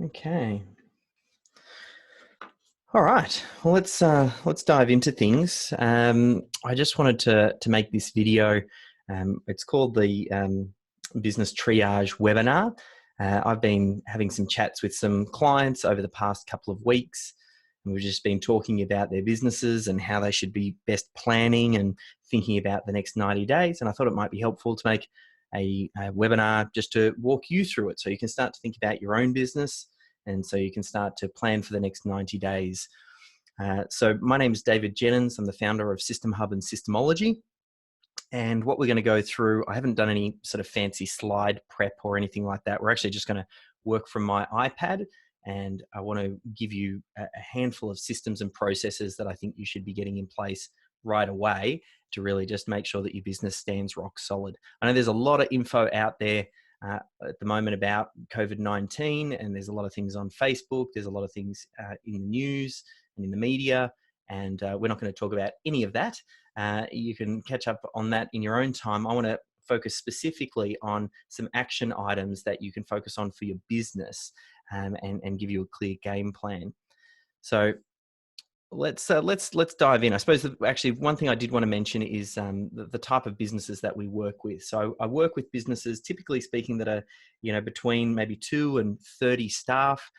Okay. All right. Well, let's dive into things. I just wanted to make this video. It's called the Business Triage webinar. I've been having some chats with some clients over the past couple of weeks, and we've just been talking about their businesses and how they should be best planning and thinking about the next 90 days. And I thought it might be helpful to make a webinar just to walk you through it, so you can start to think about your own business. And so you can start to plan for the next 90 days. So my name is David Jennings. I'm the founder of System Hub and Systemology. And what we're going to go through, I haven't done any sort of fancy slide prep or anything like that. We're actually just going to work from my iPad. And I want to give you a handful of systems and processes that I think you should be getting in place right away to really just make sure that your business stands rock solid. I know there's a lot of info out there at the moment about COVID-19, and there's a lot of things on Facebook. There's a lot of things in the news and in the media, and we're not going to talk about any of that. You can catch up on that in your own time. I want to focus specifically on some action items that you can focus on for your business, and give you a clear game plan. So let's dive in. I suppose actually one thing I did want to mention is the type of businesses that we work with. So I work with businesses, typically speaking, that are between maybe 2 and 30 staff,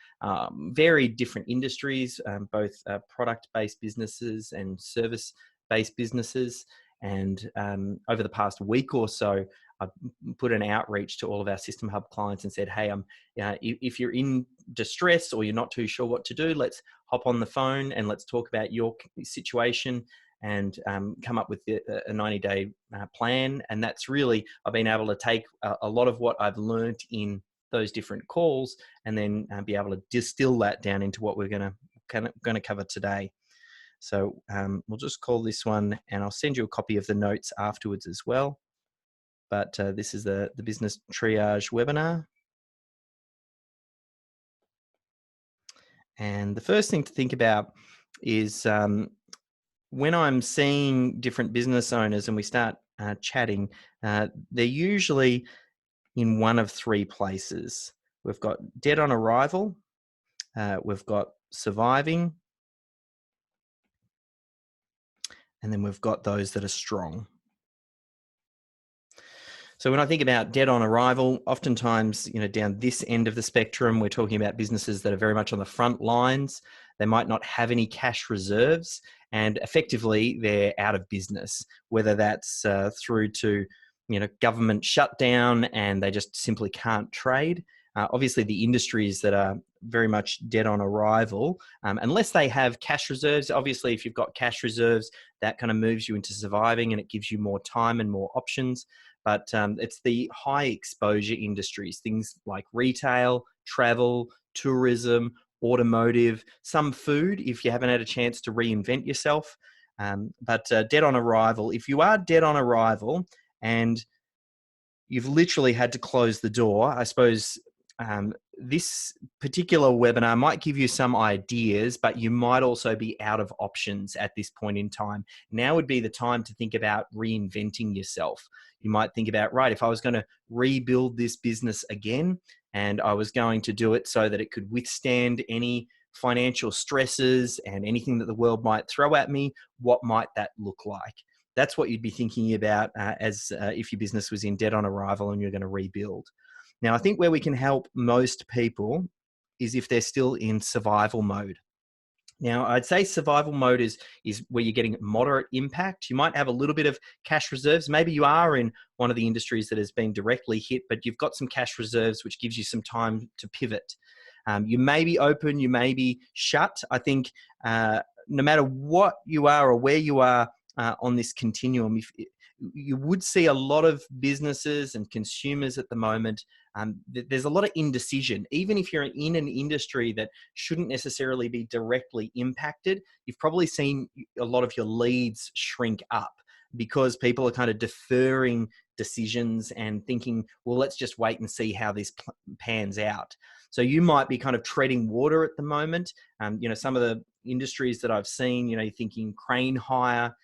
very different industries, both product-based businesses and service-based businesses. And over the past week or so, I've put an outreach to all of our System Hub clients and said, hey, if you're in distress or you're not too sure what to do, let's hop on the phone and let's talk about your situation and come up with a 90-day plan. And that's really, I've been able to take a lot of what I've learned in those different calls and then be able to distill that down into what we're going to cover today. So we'll just call this one, and I'll send you a copy of the notes afterwards as well. But this is the Business Triage webinar. And the first thing to think about is when I'm seeing different business owners and we start chatting, they're usually in one of 3 places. We've got dead on arrival, we've got surviving, and then we've got those that are strong. So when I think about dead on arrival, oftentimes, down this end of the spectrum, we're talking about businesses that are very much on the front lines. They might not have any cash reserves, and effectively they're out of business, whether that's through to, government shutdown and they just simply can't trade. Obviously, the industries that are very much dead on arrival, unless they have cash reserves. Obviously, if you've got cash reserves, that kind of moves you into surviving and it gives you more time and more options. But it's the high exposure industries, things like retail, travel, tourism, automotive, some food, if you haven't had a chance to reinvent yourself. But dead on arrival, if you are dead on arrival and you've literally had to close the door, I suppose this particular webinar might give you some ideas, but you might also be out of options at this point in time. Now would be the time to think about reinventing yourself. You might think about, right, if I was going to rebuild this business again and I was going to do it so that it could withstand any financial stresses and anything that the world might throw at me, what might that look like? That's what you'd be thinking about as if your business was in dead on arrival and you're going to rebuild. Now, I think where we can help most people is if they're still in survival mode. Now, I'd say survival mode is where you're getting moderate impact. You might have a little bit of cash reserves. Maybe you are in one of the industries that has been directly hit, but you've got some cash reserves, which gives you some time to pivot. You may be open, you may be shut. I think no matter what you are or where you are on this continuum, you would see a lot of businesses and consumers at the moment. There's a lot of indecision. Even if you're in an industry that shouldn't necessarily be directly impacted, you've probably seen a lot of your leads shrink up because people are kind of deferring decisions and thinking, well, let's just wait and see how this pans out. So you might be kind of treading water at the moment. Some of the industries that I've seen, you're thinking crane hire,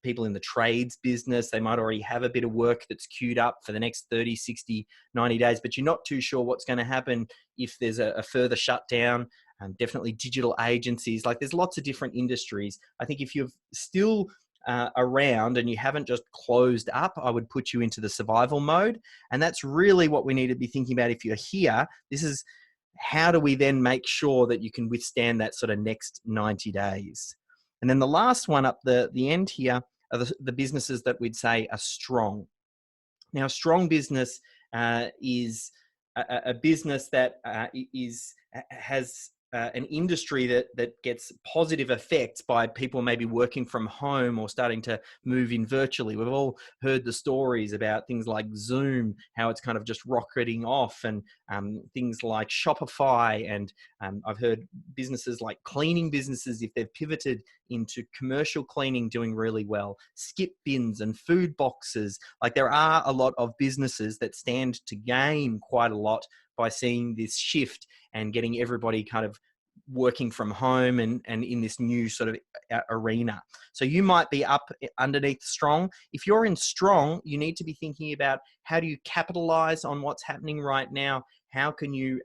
people in the trades business, they might already have a bit of work that's queued up for the next 30, 60, 90 days, but you're not too sure what's going to happen if there's a further shutdown. Definitely digital agencies. Like, there's lots of different industries. I think if you're still around and you haven't just closed up, I would put you into the survival mode. And that's really what we need to be thinking about. If you're here, this is how do we then make sure that you can withstand that sort of next 90 days. And then the last one up the end here are the businesses that we'd say are strong. Now, a strong business is a business that has an industry that gets positive effects by people maybe working from home or starting to move in virtually. We've all heard the stories about things like Zoom, how it's kind of just rocketing off, and things like Shopify. And I've heard businesses like cleaning businesses, if they've pivoted into commercial cleaning, doing really well. Skip bins and food boxes. Like, there are a lot of businesses that stand to gain quite a lot by seeing this shift and getting everybody kind of working from home and in this new sort of arena. So you might be up underneath strong. If you're in strong, you need to be thinking about, how do you capitalize on what's happening right now? How can you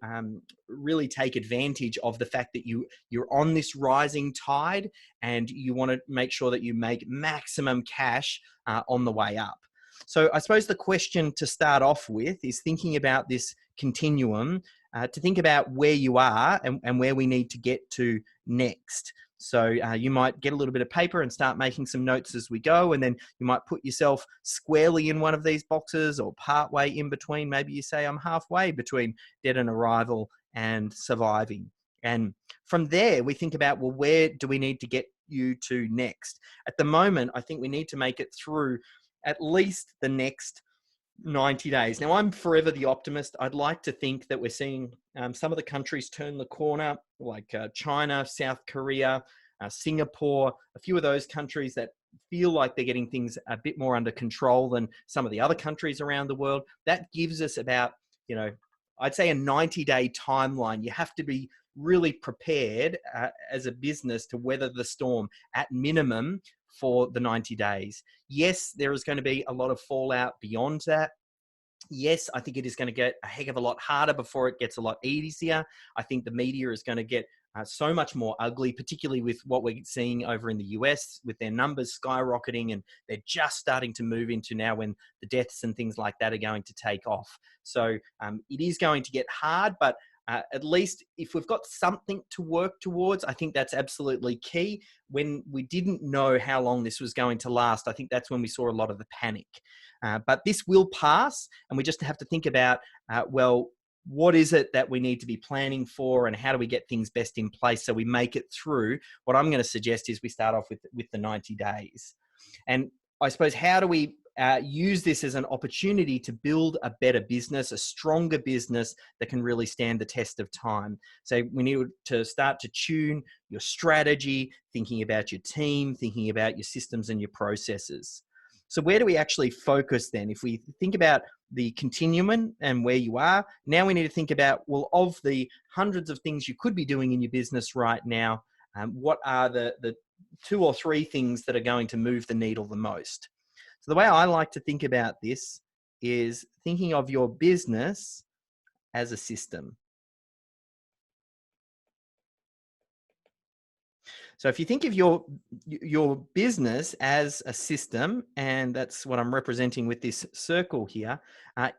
really take advantage of the fact that you're on this rising tide, and you want to make sure that you make maximum cash on the way up? So I suppose the question to start off with is thinking about this continuum, to think about where you are and where we need to get to next. So you might get a little bit of paper and start making some notes as we go, and then you might put yourself squarely in one of these boxes, or partway in between. Maybe you say, I'm halfway between dead on arrival and surviving. And from there, we think about, well, where do we need to get you to next? At the moment, I think we need to make it through at least the next 90 days. Now, I'm forever the optimist. I'd like to think that we're seeing some of the countries turn the corner, like China, South Korea, Singapore, a few of those countries that feel like they're getting things a bit more under control than some of the other countries around the world. That gives us about, I'd say a 90-day timeline. You have to be really prepared as a business to weather the storm at minimum for the 90 days. Yes, there is going to be a lot of fallout beyond that. Yes, I think it is going to get a heck of a lot harder before it gets a lot easier. I think the media is going to get so much more ugly, particularly with what we're seeing over in the US, with their numbers skyrocketing, and they're just starting to move into now when the deaths and things like that are going to take off. So it is going to get hard, but at least if we've got something to work towards, I think that's absolutely key. When we didn't know how long this was going to last, I think that's when we saw a lot of the panic. But this will pass, and we just have to think about, well, what is it that we need to be planning for, and how do we get things best in place so we make it through? What I'm going to suggest is we start off with the 90 days. And I suppose, how do we use this as an opportunity to build a better business, a stronger business that can really stand the test of time? So we need to start to tune your strategy, thinking about your team, thinking about your systems and your processes. So where do we actually focus then? If we think about the continuum and where you are, now we need to think about, well, of the hundreds of things you could be doing in your business right now, what are the 2 or 3 things that are going to move the needle the most? So the way I like to think about this is thinking of your business as a system. So if you think of your business as a system, and that's what I'm representing with this circle here,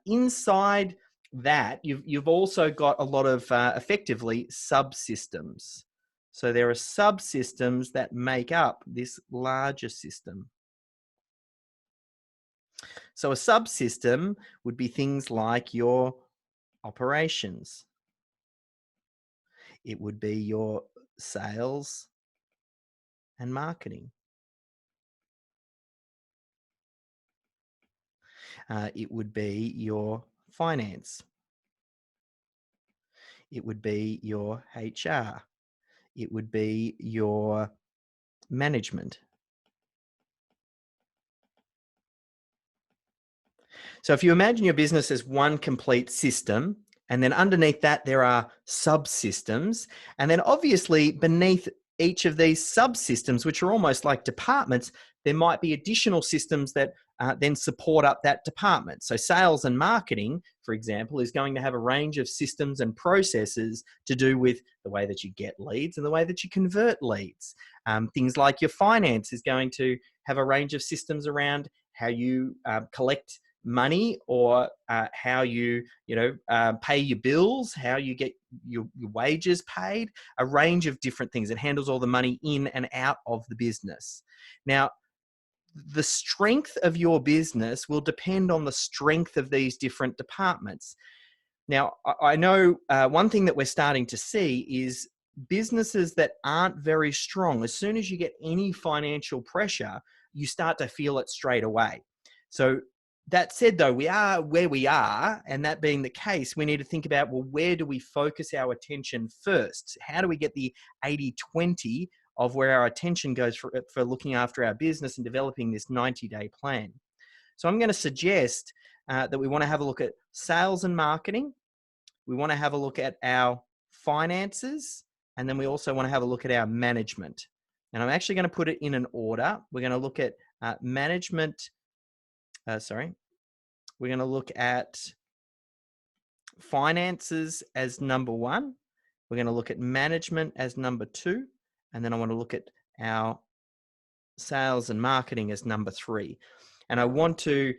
inside that you've also got a lot of effectively subsystems. So there are subsystems that make up this larger system. So a subsystem would be things like your operations. It would be your sales and marketing. It would be your finance. It would be your HR. It would be your management. So if you imagine your business as one complete system, and then underneath that there are subsystems, and then obviously beneath each of these subsystems, which are almost like departments, there might be additional systems that then support up that department. So sales and marketing, for example, is going to have a range of systems and processes to do with the way that you get leads and the way that you convert leads. Things like your finance is going to have a range of systems around how you collect money, or how you pay your bills, how you get your wages paid, a range of different things. It handles all the money in and out of the business. Now, the strength of your business will depend on the strength of these different departments. Now, I know one thing that we're starting to see is businesses that aren't very strong, as soon as you get any financial pressure, you start to feel it straight away. So that said, though, we are where we are, and that being the case, we need to think about, well, where do we focus our attention first? How do we get the 80-20 of where our attention goes for looking after our business and developing this 90-day plan? So I'm going to suggest that we want to have a look at sales and marketing. We want to have a look at our finances, and then we also want to have a look at our management. And I'm actually going to put it in an order. We're going to look at management. We're going to look at finances as number 1. We're going to look at management as number 2. And then I want to look at our sales and marketing as number 3. And I want to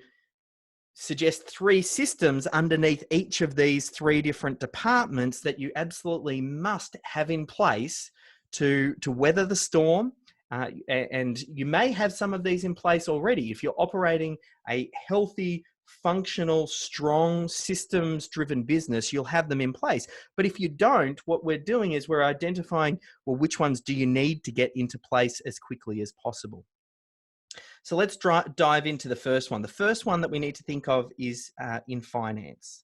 suggest 3 systems underneath each of these 3 different departments that you absolutely must have in place to weather the storm. And you may have some of these in place already. If you're operating a healthy, functional, strong, systems-driven business, you'll have them in place. But if you don't, what we're doing is we're identifying, well, which ones do you need to get into place as quickly as possible? So let's dive into the first one. The first one that we need to think of is in finance.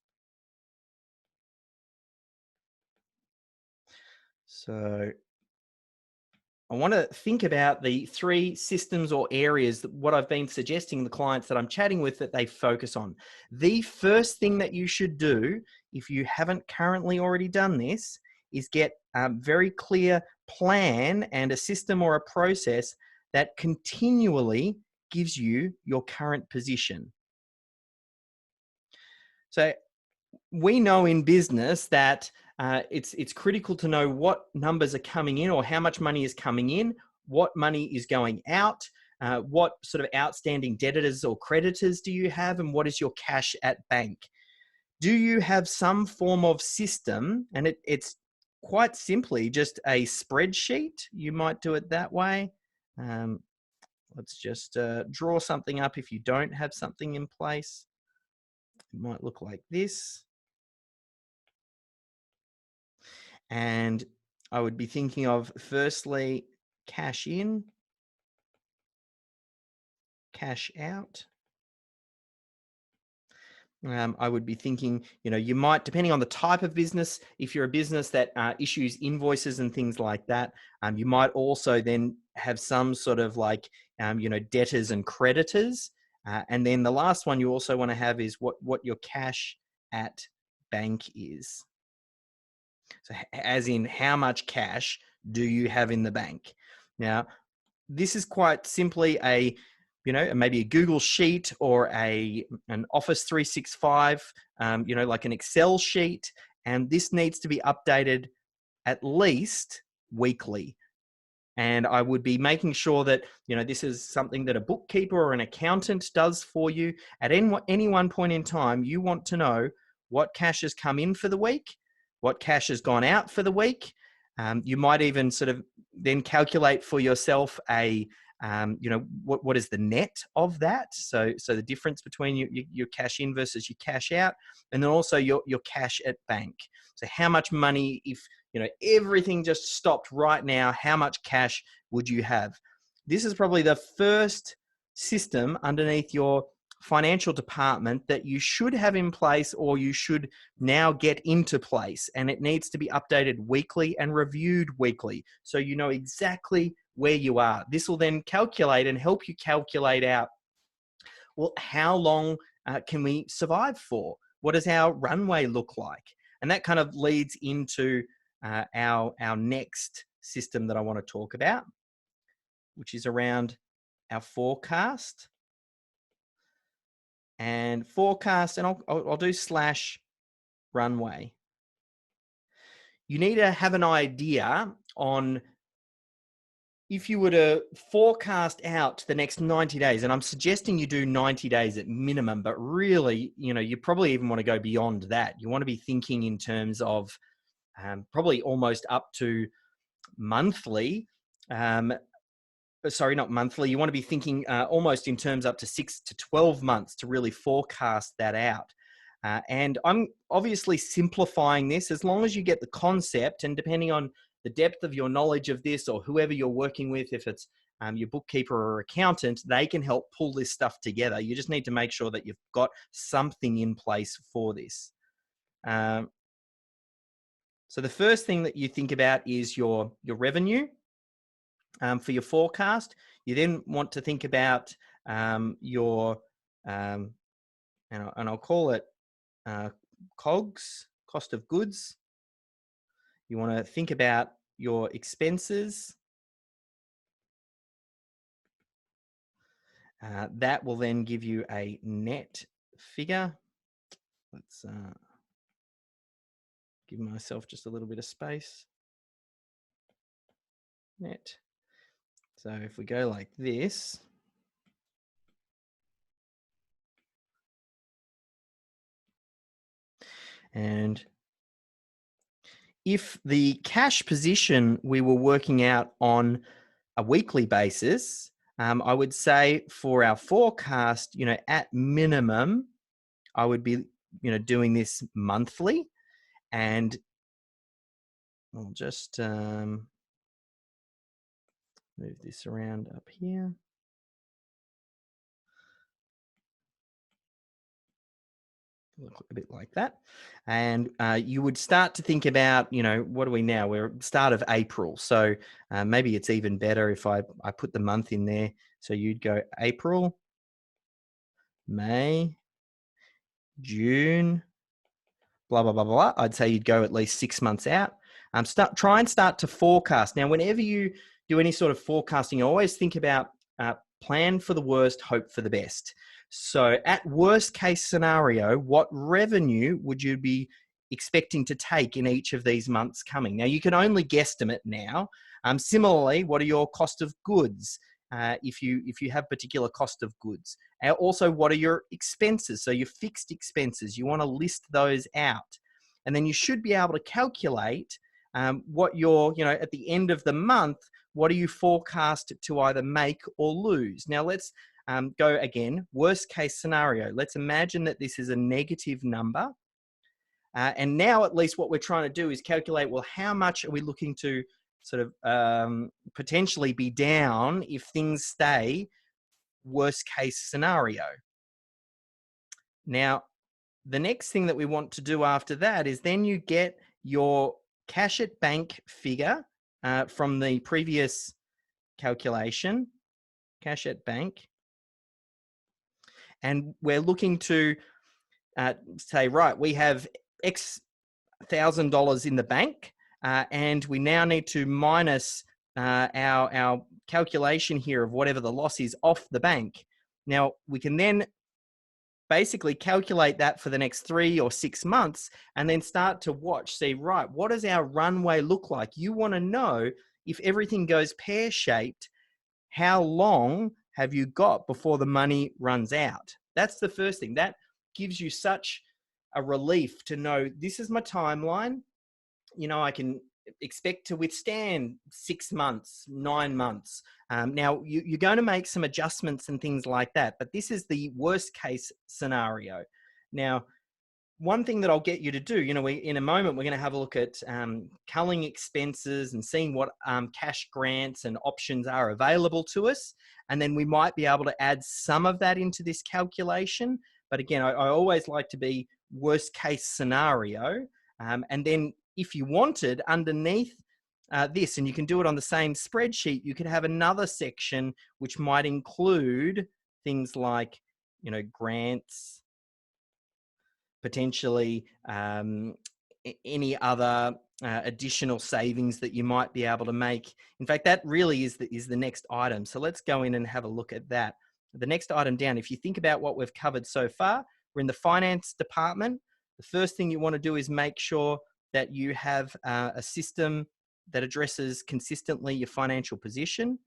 So I want to think about the 3 systems or areas that what I've been suggesting the clients that I'm chatting with that they focus on. The first thing that you should do, if you haven't currently already done this, is get a very clear plan and a system or a process that continually gives you your current position. So we know in business that it's critical to know what numbers are coming in or how much money is coming in, what money is going out, what sort of outstanding debtors or creditors do you have, and what is your cash at bank. Do you have some form of system? And it's quite simply just a spreadsheet. You might do it that way. Let's just draw something up if you don't have something in place. It might look like this. And I would be thinking of, firstly, cash in, cash out. I would be thinking, you might, depending on the type of business, if you're a business that issues invoices and things like that, you might also then have some sort of like, debtors and creditors. And then the last one you also want to have is what your cash at bank is. So as in, how much cash do you have in the bank? Now, this is quite simply maybe a Google sheet or an Office 365, like an Excel sheet. And this needs to be updated at least weekly. And I would be making sure that, this is something that a bookkeeper or an accountant does for you. At any one point in time, you want to know what cash has come in for the week, what cash has gone out for the week. You might even sort of then calculate for yourself what is the net of that? So the difference between your cash in versus your cash out, and then also your cash at bank. So how much money, if everything just stopped right now, how much cash would you have? This is probably the first system underneath your financial department that you should have in place, or you should now get into place, and it needs to be updated weekly and reviewed weekly, so you know exactly where you are. This will then calculate and help you calculate out, well, how long can we survive for? What does our runway look like? And that kind of leads into our next system that I want to talk about, which is around our forecast, and forecast, and I'll do slash runway. You need to have an idea on if you were to forecast out the next 90 days, and I'm suggesting you do 90 days at minimum, but really, you probably even want to go beyond that. You want to be thinking in terms of probably almost up to monthly. Sorry, not monthly. You want to be thinking almost in terms up to 6 to 12 months to really forecast that out. And I'm obviously simplifying this as long as you get the concept, and depending on the depth of your knowledge of this or whoever you're working with, if it's your bookkeeper or accountant, they can help pull this stuff together. You just need to make sure that you've got something in place for this. So the first thing that you think about is your revenue for your forecast. You then want to think about your, and I'll call it COGS, cost of goods. You want to think about your expenses. That will then give you a net figure. Let's give myself just a little bit of space. Net. So if we go like this, and if the cash position we were working out on a weekly basis, I would say for our forecast, at minimum, I would be, doing this monthly, and I'll just move this around up here. Look a bit like that. And you would start to think about, what are we now? We're start of April. So maybe it's even better if I put the month in there. So you'd go April, May, June, blah, blah, blah, blah. I'd say you'd go at least 6 months out. Try and start to forecast. Now, whenever you do any sort of forecasting, always think about plan for the worst, hope for the best. So at worst case scenario, what revenue would you be expecting to take in each of these months coming? Now, you can only guesstimate now. Similarly, what are your cost of goods if you have particular cost of goods? Also, what are your expenses? So your fixed expenses, you want to list those out. And then you should be able to calculate what your, at the end of the month, what do you forecast to either make or lose? Now let's go again, worst case scenario. Let's imagine that this is a negative number. And now at least what we're trying to do is calculate, well, how much are we looking to sort of potentially be down if things stay worst case scenario? Now, the next thing that we want to do after that is then you get your cash at bank figure from the previous calculation, cash at bank. And we're looking to say, right, we have X $1,000 in the bank, and we now need to minus our calculation here of whatever the loss is off the bank. Now, we can then basically calculate that for the next 3 or 6 months and then start to see, right, what does our runway look like? You want to know if everything goes pear-shaped, how long have you got before the money runs out? That's the first thing. That gives you such a relief to know this is my timeline. I can expect to withstand 6 months, 9 months. Now, you're going to make some adjustments and things like that, but this is the worst case scenario. Now, one thing that I'll get you to do, in a moment, we're going to have a look at culling expenses and seeing what cash grants and options are available to us. And then we might be able to add some of that into this calculation. But again, I always like to be worst case scenario. And then if you wanted underneath this, and you can do it on the same spreadsheet, you could have another section which might include things like, grants, potentially any other additional savings that you might be able to make. In fact, that really is the next item. So let's go in and have a look at that. The next item down, if you think about what we've covered so far, we're in the finance department. The first thing you want to do is make sure that you have a system that addresses consistently your financial position.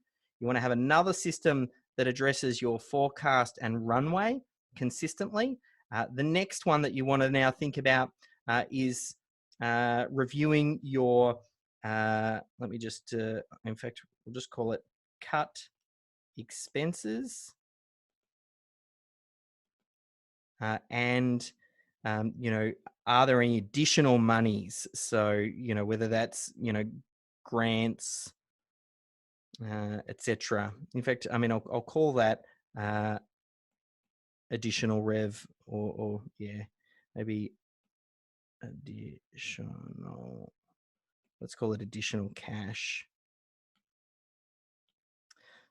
You want to have another system that addresses your forecast and runway consistently. The next one that you want to now think about is reviewing your, let me just, in fact, we'll just call it cut expenses. And, you know, are there any additional monies? So, you know, whether that's, you know, grants, etc. In fact, I mean, I'll call that additional rev, or yeah, maybe additional, let's call it additional cash.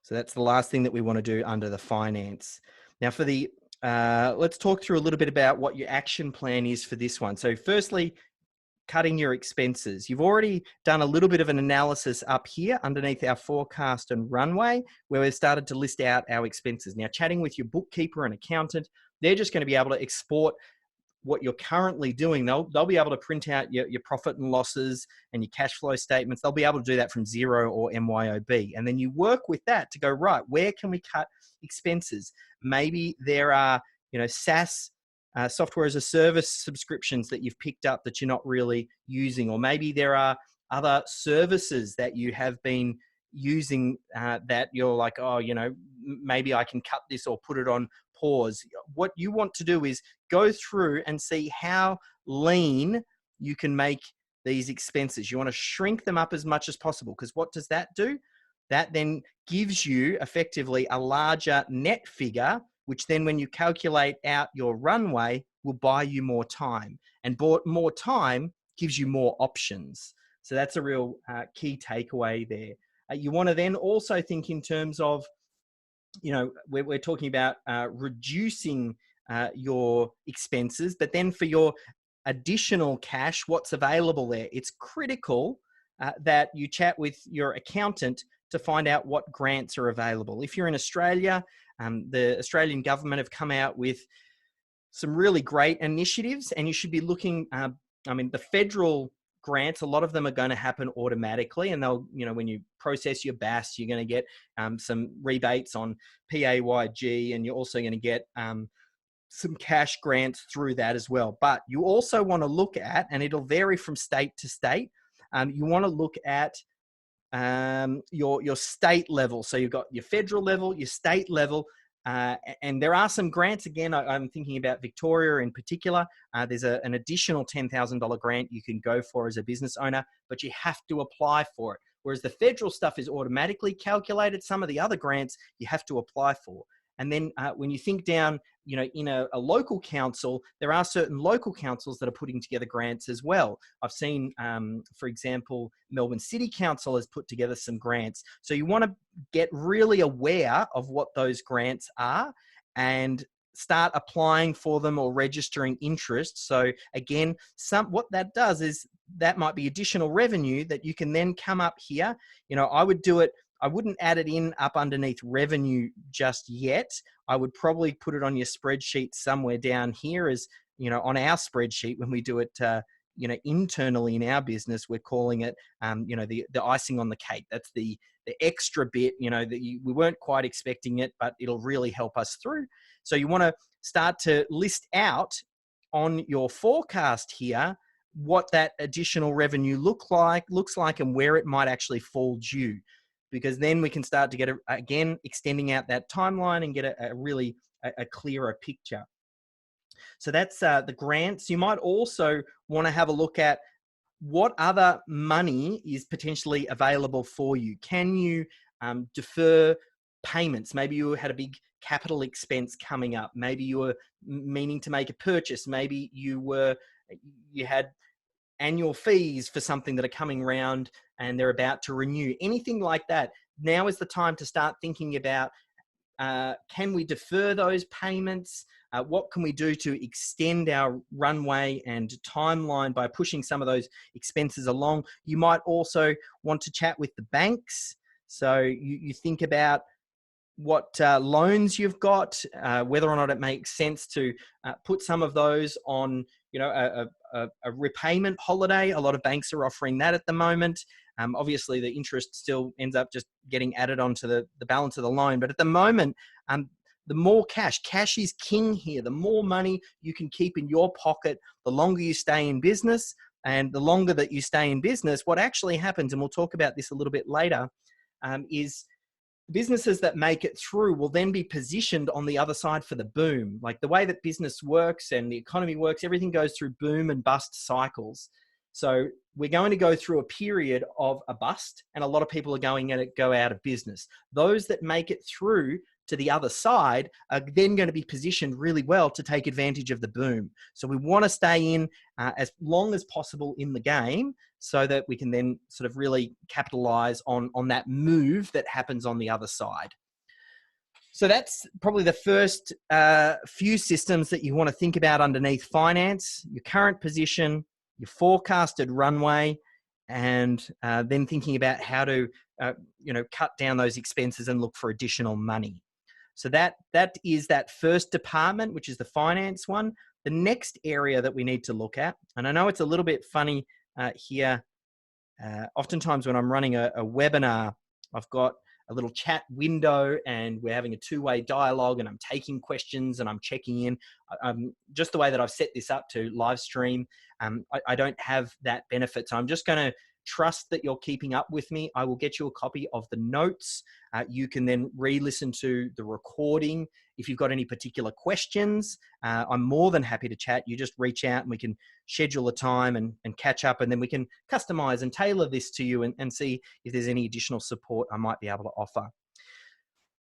So that's the last thing that we want to do under the finance. Now for the, let's talk through a little bit about what your action plan is for this one. So firstly, cutting your expenses. You've already done a little bit of an analysis up here underneath our forecast and runway, where we've started to list out our expenses. Now, chatting with your bookkeeper and accountant, they're just going to be able to export what you're currently doing. They'll be able to print out your profit and losses and your cash flow statements. They'll be able to do that from Xero or MYOB. And then you work with that to go, right, where can we cut expenses? Maybe there are, you know, SaaS, software as a service subscriptions that you've picked up that you're not really using, or maybe there are other services that you have been using that you're like, oh, you know, maybe I can cut this or put it on pause. What you want to do is go through and see how lean you can make these expenses. You want to shrink them up as much as possible, because what does that do? That then gives you effectively a larger net figure, which then when you calculate out your runway will buy you more time, and more time gives you more options. So that's a real key takeaway there. You want to then also think in terms of, you know, we're talking about reducing your expenses, but then for your additional cash, what's available there? It's critical that you chat with your accountant to find out what grants are available. If you're in Australia, the Australian government have come out with some really great initiatives, and you should be looking, I mean, the federal grants, a lot of them are going to happen automatically, and they'll, you know, when you process your BAS, you're going to get some rebates on PAYG, and you're also going to get some cash grants through that as well. But you also want to look at, and it'll vary from state to state, you want to look at your state level. So you've got your federal level, your state level, and there are some grants. Again, I'm thinking about Victoria in particular. There's an additional $10,000 grant you can go for as a business owner, but you have to apply for it. Whereas the federal stuff is automatically calculated. Some of the other grants you have to apply for. And then when you think down, you know, in a local council, there are certain local councils that are putting together grants as well. I've seen, for example, Melbourne City Council has put together some grants. So you want to get really aware of what those grants are and start applying for them or registering interest. So again, what that does is that might be additional revenue that you can then come up here. You know, I would do it, I wouldn't add it in up underneath revenue just yet. I would probably put it on your spreadsheet somewhere down here, as, you know, on our spreadsheet when we do it, you know, internally in our business, we're calling it, you know, the icing on the cake. That's the extra bit, you know, that we weren't quite expecting it, but it'll really help us through. So you want to start to list out on your forecast here what that additional revenue looks like and where it might actually fall due. Because then we can start to get, again, extending out that timeline and get a really clearer picture. So that's the grants. You might also want to have a look at what other money is potentially available for you. Can you defer payments? Maybe you had a big capital expense coming up. Maybe you were meaning to make a purchase. Maybe you had annual fees for something that are coming around and they're about to renew. Anything like that, now is the time to start thinking about can we defer those payments? What can we do to extend our runway and timeline by pushing some of those expenses along? You might also want to chat with the banks. So you think about what loans you've got, whether or not it makes sense to put some of those on, a repayment holiday. A lot of banks are offering that at the moment. Obviously, the interest still ends up just getting added onto the balance of the loan. But at the moment, the more cash is king here. The more money you can keep in your pocket, the longer you stay in business. And the longer that you stay in business, what actually happens, and we'll talk about this a little bit later, is businesses that make it through will then be positioned on the other side for the boom. Like the way that business works and the economy works, everything goes through boom and bust cycles. So we're going to go through a period of a bust, and a lot of people are going to go out of business. Those that make it through to the other side are then going to be positioned really well to take advantage of the boom. So we want to stay in as long as possible in the game so that we can then sort of really capitalize on that move that happens on the other side. So that's probably the first few systems that you want to think about underneath finance: your current position, your forecasted runway, and then thinking about how to cut down those expenses and look for additional money. So that is that first department, which is the finance one. The next area that we need to look at, and I know it's a little bit funny here, oftentimes when I'm running a webinar, I've got a little chat window and we're having a two-way dialogue and I'm taking questions and I'm checking in. Just the way that I've set this up to live stream, I don't have that benefit. So I'm just going to trust that you're keeping up with me. I will get you a copy of the notes. You can then re-listen to the recording. If you've got any particular questions, I'm more than happy to chat. You just reach out and we can schedule a time and catch up, and then we can customize and tailor this to you and see if there's any additional support I might be able to offer.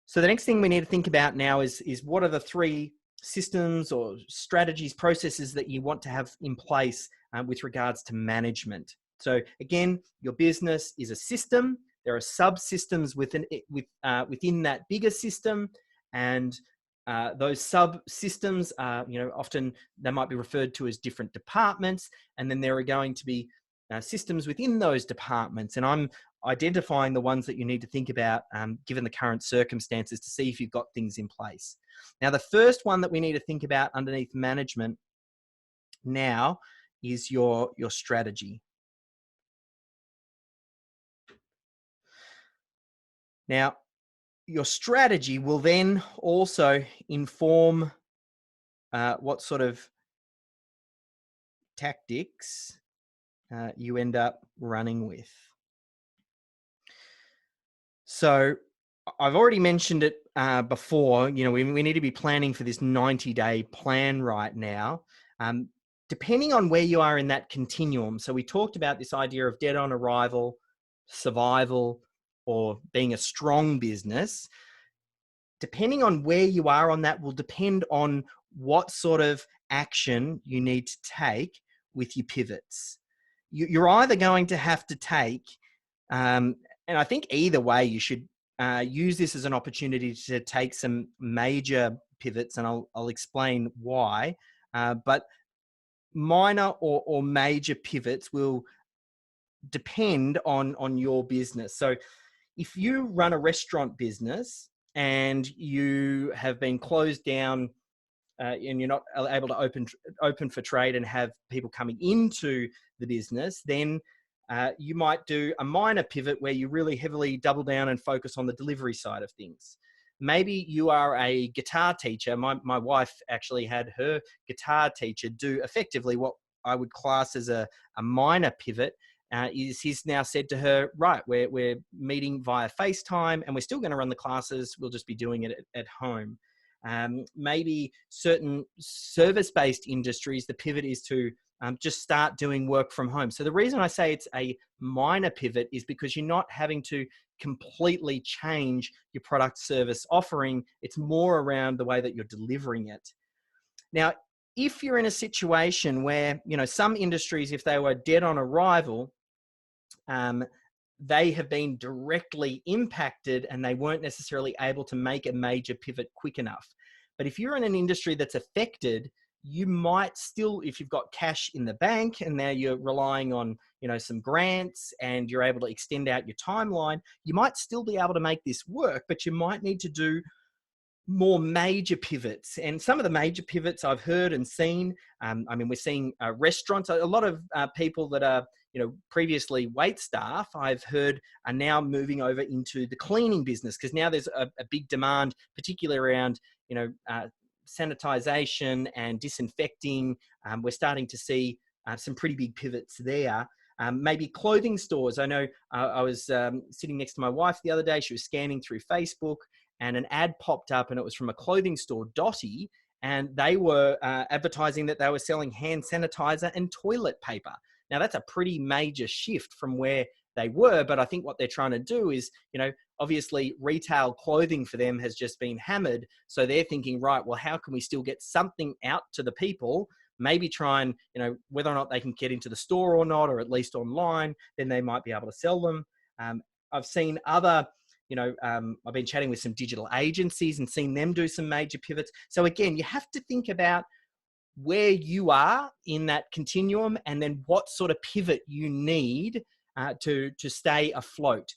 So the next thing we need to think about now is what are the three systems or strategies, processes that you want to have in place with regards to management. So again, your business is a system. There are subsystems within that bigger system, and those subsystems are, often they might be referred to as different departments, and then there are going to be systems within those departments. And I'm identifying the ones that you need to think about given the current circumstances to see if you've got things in place. Now, the first one that we need to think about underneath management now is your strategy. Now, your strategy will then also inform what sort of tactics you end up running with. So I've already mentioned it before, we need to be planning for this 90-day plan right now. Depending on where you are in that continuum. So we talked about this idea of dead on arrival, survival, or being a strong business. Depending on where you are on that will depend on what sort of action you need to take with your pivots. You're either going to have to take, and I think either way you should use this as an opportunity to take some major pivots, and I'll explain why. But minor or major pivots will depend on your business. So if you run a restaurant business and you have been closed down and you're not able to open for trade and have people coming into the business, then you might do a minor pivot where you really heavily double down and focus on the delivery side of things. Maybe you are a guitar teacher. My wife actually had her guitar teacher do effectively what I would class as a minor pivot. He's now said to her, right, we're meeting via FaceTime and we're still going to run the classes. We'll just be doing it at home. Maybe certain service-based industries, the pivot is to just start doing work from home. So the reason I say it's a minor pivot is because you're not having to completely change your product service offering. It's more around the way that you're delivering it. Now, if you're in a situation where, some industries, if they were dead on arrival, they have been directly impacted and they weren't necessarily able to make a major pivot quick enough. But if you're in an industry that's affected, you might still, if you've got cash in the bank and now you're relying on, some grants and you're able to extend out your timeline, you might still be able to make this work, but you might need to do more major pivots. And some of the major pivots I've heard and seen, we're seeing restaurants, a lot of people that are, previously wait staff, I've heard are now moving over into the cleaning business, because now there's a big demand, particularly around, sanitization and disinfecting. We're starting to see some pretty big pivots there. Maybe clothing stores. I know I was sitting next to my wife the other day. She was scanning through Facebook and an ad popped up, and it was from a clothing store, Dotty, and they were advertising that they were selling hand sanitizer and toilet paper. Now, that's a pretty major shift from where they were, but I think what they're trying to do is, obviously retail clothing for them has just been hammered. So they're thinking, right, well, how can we still get something out to the people? Maybe try and, whether or not they can get into the store or not, or at least online, then they might be able to sell them. I've seen other, I've been chatting with some digital agencies and seen them do some major pivots. So again, you have to think about where you are in that continuum and then what sort of pivot you need to stay afloat.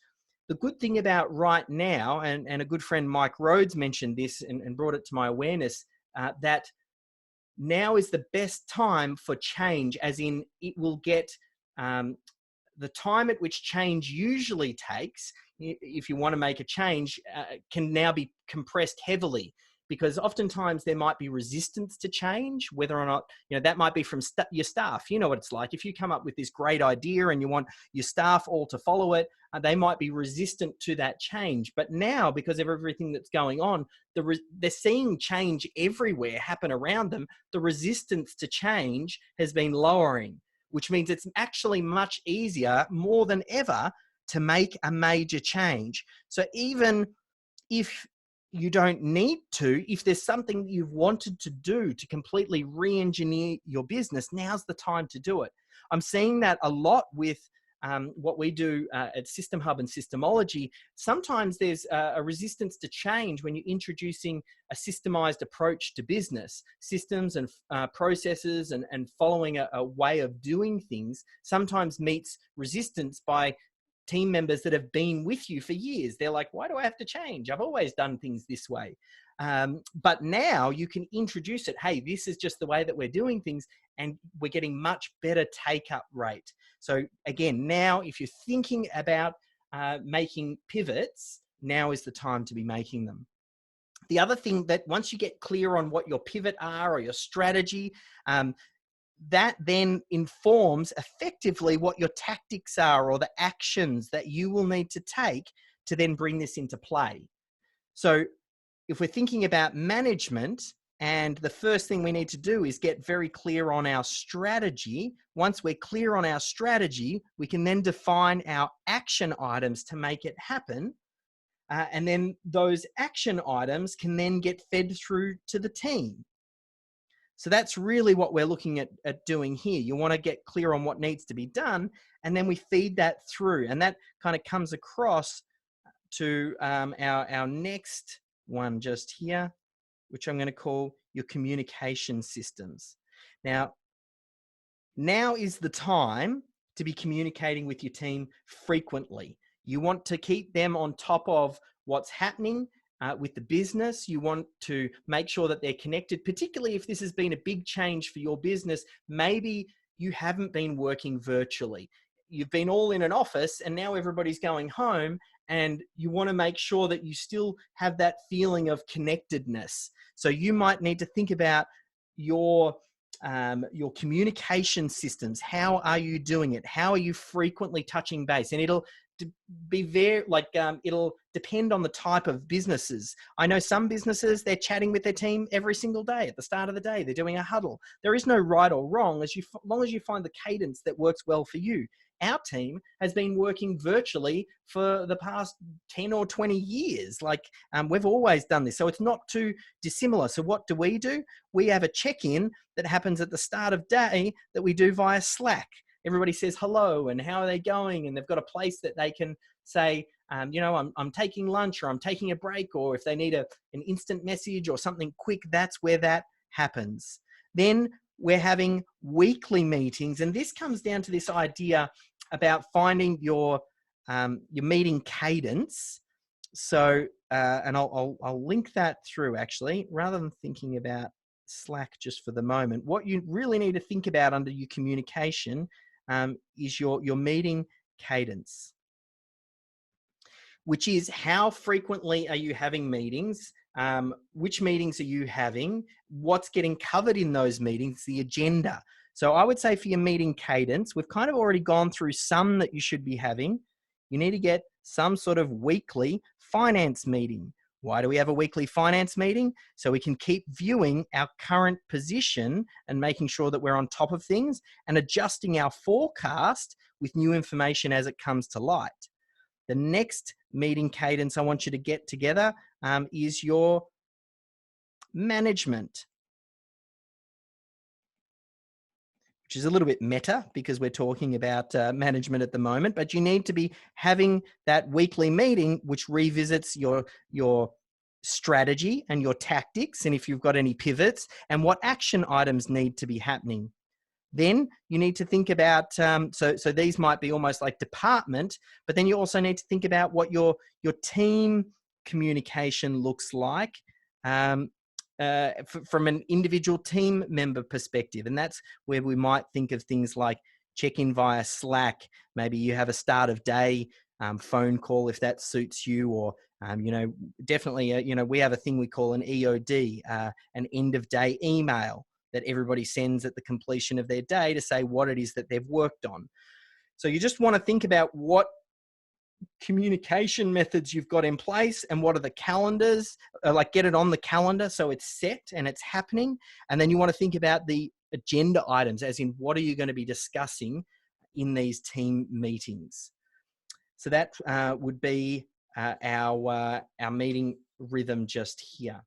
The good thing about right now, and a good friend, Mike Rhodes, mentioned this and brought it to my awareness, that now is the best time for change, as in it will get the time at which change usually takes, if you want to make a change, can now be compressed heavily, because oftentimes there might be resistance to change, whether or not, that might be from your staff. You know what it's like. If you come up with this great idea and you want your staff all to follow it, they might be resistant to that change. But now, because of everything that's going on, they're seeing change everywhere happen around them. The resistance to change has been lowering, which means it's actually much easier, more than ever, to make a major change. So even if you don't need to, if there's something you've wanted to do to completely re-engineer your business, now's the time to do it. I'm seeing that a lot with what we do at System Hub and Systemology. Sometimes there's a resistance to change when you're introducing a systemized approach to business. Systems and processes and following a way of doing things sometimes meets resistance by team members that have been with you for years. They're like, why do I have to change? I've always done things this way. But now you can introduce it. Hey, this is just the way that we're doing things, and we're getting much better take-up rate. So again, now if you're thinking about making pivots, now is the time to be making them. The other thing, that once you get clear on what your pivot are or your strategy, that then informs effectively what your tactics are, or the actions that you will need to take to then bring this into play. So if we're thinking about management, and the first thing we need to do is get very clear on our strategy. Once we're clear on our strategy, we can then define our action items to make it happen. And then those action items can then get fed through to the team. So that's really what we're looking at doing here. You want to get clear on what needs to be done, and then we feed that through. And that kind of comes across to our next one just here, which I'm going to call your communication systems. Now is the time to be communicating with your team frequently. You want to keep them on top of what's happening with the business. You want to make sure that they're connected, particularly if this has been a big change for your business. Maybe you haven't been working virtually. You've been all in an office and now everybody's going home, and you want to make sure that you still have that feeling of connectedness. So you might need to think about your communication systems. How are you doing it? How are you frequently touching base? And it'll be very it'll depend on the type of businesses. I know some businesses, they're chatting with their team every single day. At the start of the day, they're doing a huddle. There is no right or wrong, as long as you find the cadence that works well for you. Our team has been working virtually for the past 10 or 20 years. We've always done this, so it's not too dissimilar. So what do? We have a check-in that happens at the start of day that we do via Slack. everybody says hello and how are they going, and they've got a place that they can say, you know, I'm taking lunch, or I'm taking a break, or if they need an instant message or something quick, that's where that happens. Then we're having weekly meetings, and this comes down to this idea about finding your meeting cadence. So, and I'll link that through actually, rather than thinking about Slack just for the moment. What you really need to think about under your communication is your meeting cadence, which is how frequently are you having meetings? Which meetings are you having? What's getting covered in those meetings? The agenda. So I would say for your meeting cadence, we've kind of already gone through some that you should be having. You need to get some sort of weekly finance meeting. Why do we have a weekly finance meeting? So we can keep viewing our current position and making sure that we're on top of things and adjusting our forecast with new information as it comes to light. The next meeting cadence I want you to get together is your management, which is a little bit meta because we're talking about management at the moment, but you need to be having that weekly meeting which revisits your strategy and your tactics, and if you've got any pivots, and what action items need to be happening. Then you need to think about, so these might be almost like department, but then you also need to think about what your team communication looks like from an individual team member perspective. And that's where we might think of things like check-in via Slack. Maybe you have a start of day phone call if that suits you, or you know, definitely, you know, we have a thing we call an EOD, an end of day email that everybody sends at the completion of their day to say what it is that they've worked on. So you just want to think about what communication methods you've got in place and what are the calendars, like get it on the calendar so it's set and it's happening. And then you want to think about the agenda items, as in what are you going to be discussing in these team meetings. So that would be our meeting rhythm just here.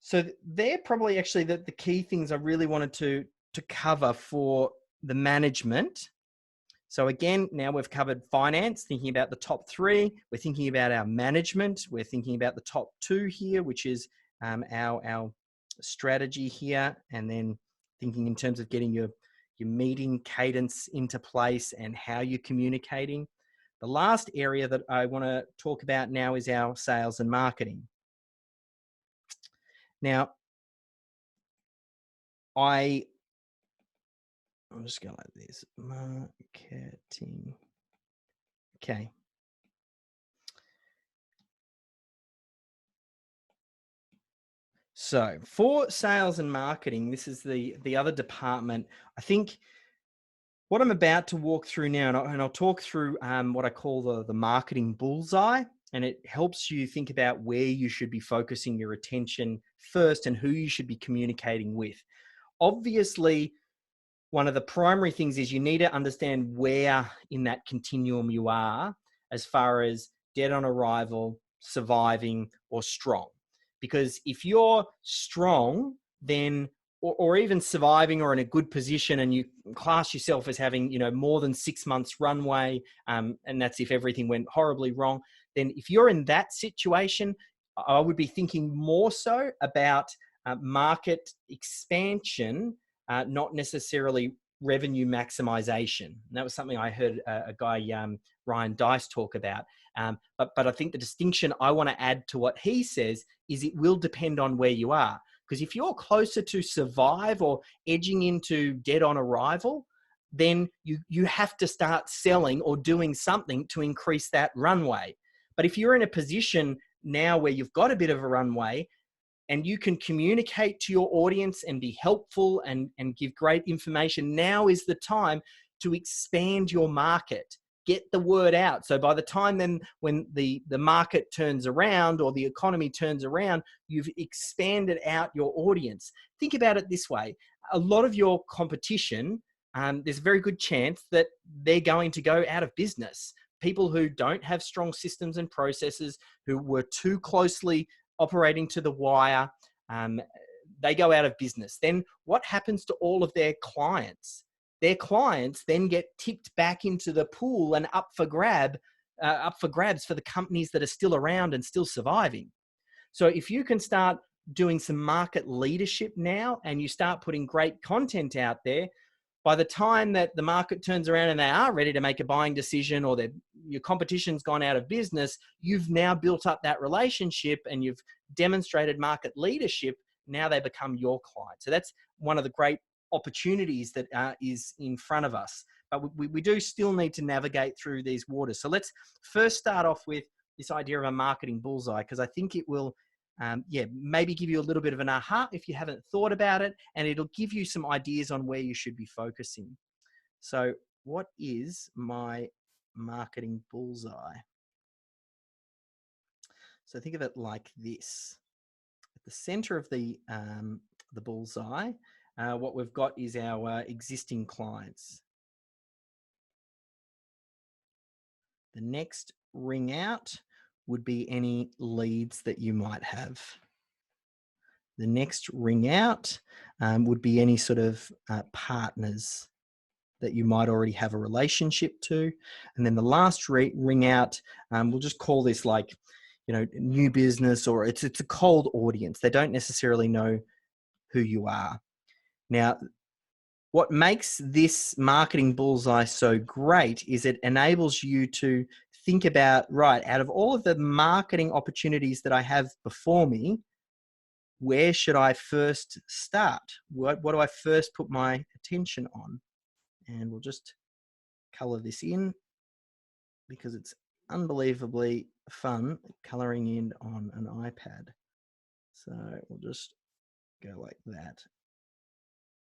So they're probably actually the key things I really wanted to cover for the management. So again, now we've covered finance, thinking about the top three. We're thinking about our management. We're thinking about the top two here, which is our strategy here. And then thinking in terms of getting your meeting cadence into place and how you're communicating. The last area that I want to talk about now is our sales and marketing. Now, I'll just go like this, marketing. Okay. So for sales and marketing, this is the other department. I think what I'm about to walk through now, and I'll talk through what I call the marketing bullseye, and it helps you think about where you should be focusing your attention first and who you should be communicating with. Obviously, one of the primary things is you need to understand where in that continuum you are as far as dead on arrival, surviving, or strong. Because if you're strong, then or even surviving or in a good position, and you class yourself as having, you know, more than 6 months runway, and that's if everything went horribly wrong, then if you're in that situation, I would be thinking more so about market expansion, not necessarily revenue maximization. And that was something I heard a guy, Ryan Dice, talk about. But I think the distinction I want to add to what he says is it will depend on where you are. Because if you're closer to survive or edging into dead on arrival, then you have to start selling or doing something to increase that runway. But if you're in a position now where you've got a bit of a runway and you can communicate to your audience and be helpful and give great information, now is the time to expand your market. Get the word out. So by the time then when the market turns around or the economy turns around, you've expanded out your audience. Think about it this way. A lot of your competition, there's a very good chance that they're going to go out of business. People who don't have strong systems and processes, who were too closely operating to the wire, they go out of business. Then what happens to all of their clients? their clients then get tipped back into the pool and up for grabs for the companies that are still around and still surviving. So if you can start doing some market leadership now and you start putting great content out there, by the time that the market turns around and they are ready to make a buying decision, or your competition's gone out of business, you've now built up that relationship and you've demonstrated market leadership. Now they become your client. So that's one of the great opportunities that is in front of us. But we do still need to navigate through these waters. So let's first start off with this idea of a marketing bullseye, because I think it will maybe give you a little bit of an aha if you haven't thought about it, and it'll give you some ideas on where you should be focusing. So what is my marketing bullseye? So think of it like this. At the center of the bullseye, what we've got is our existing clients. The next ring out would be any leads that you might have. The next ring out would be any sort of partners that you might already have a relationship to. And then the last ring out, we'll just call this like, new business, or it's a cold audience. They don't necessarily know who you are. Now, what makes this marketing bullseye so great is it enables you to think about, right, out of all of the marketing opportunities that I have before me, where should I first start? What do I first put my attention on? And we'll just color this in because it's unbelievably fun coloring in on an iPad. So we'll just go like that.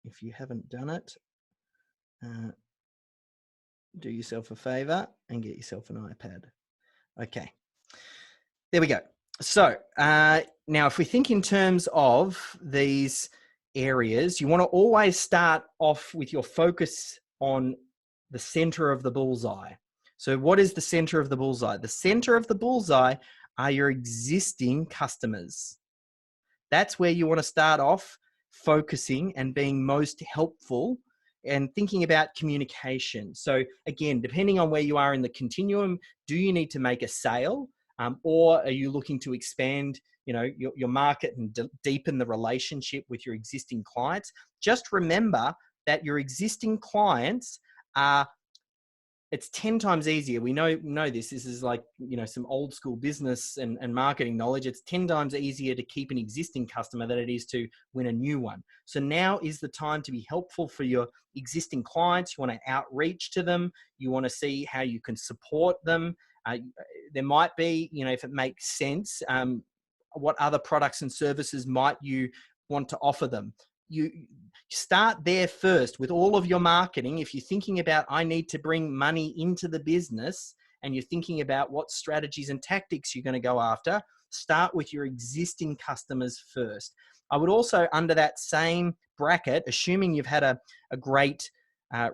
If you haven't done it, do yourself a favor and get yourself an iPad. Okay, there we go. So now if we think in terms of these areas, you want to always start off with your focus on the center of the bullseye. So what is the center of the bullseye? The center of the bullseye are your existing customers. That's where you want to start off focusing and being most helpful and thinking about communication. So again, depending on where you are in the continuum, do you need to make a sale or are you looking to expand your market and deepen the relationship with your existing clients? Just remember that your existing clients are, it's 10 times easier. We know this. This is like, some old school business and marketing knowledge. It's 10 times easier to keep an existing customer than it is to win a new one. So now is the time to be helpful for your existing clients. You want to outreach to them. You want to see how you can support them. There might be, if it makes sense, what other products and services might you want to offer them? You start there first with all of your marketing. If you're thinking about, I need to bring money into the business, and you're thinking about what strategies and tactics you're going to go after, start with your existing customers first. I would also, under that same bracket, assuming you've had a great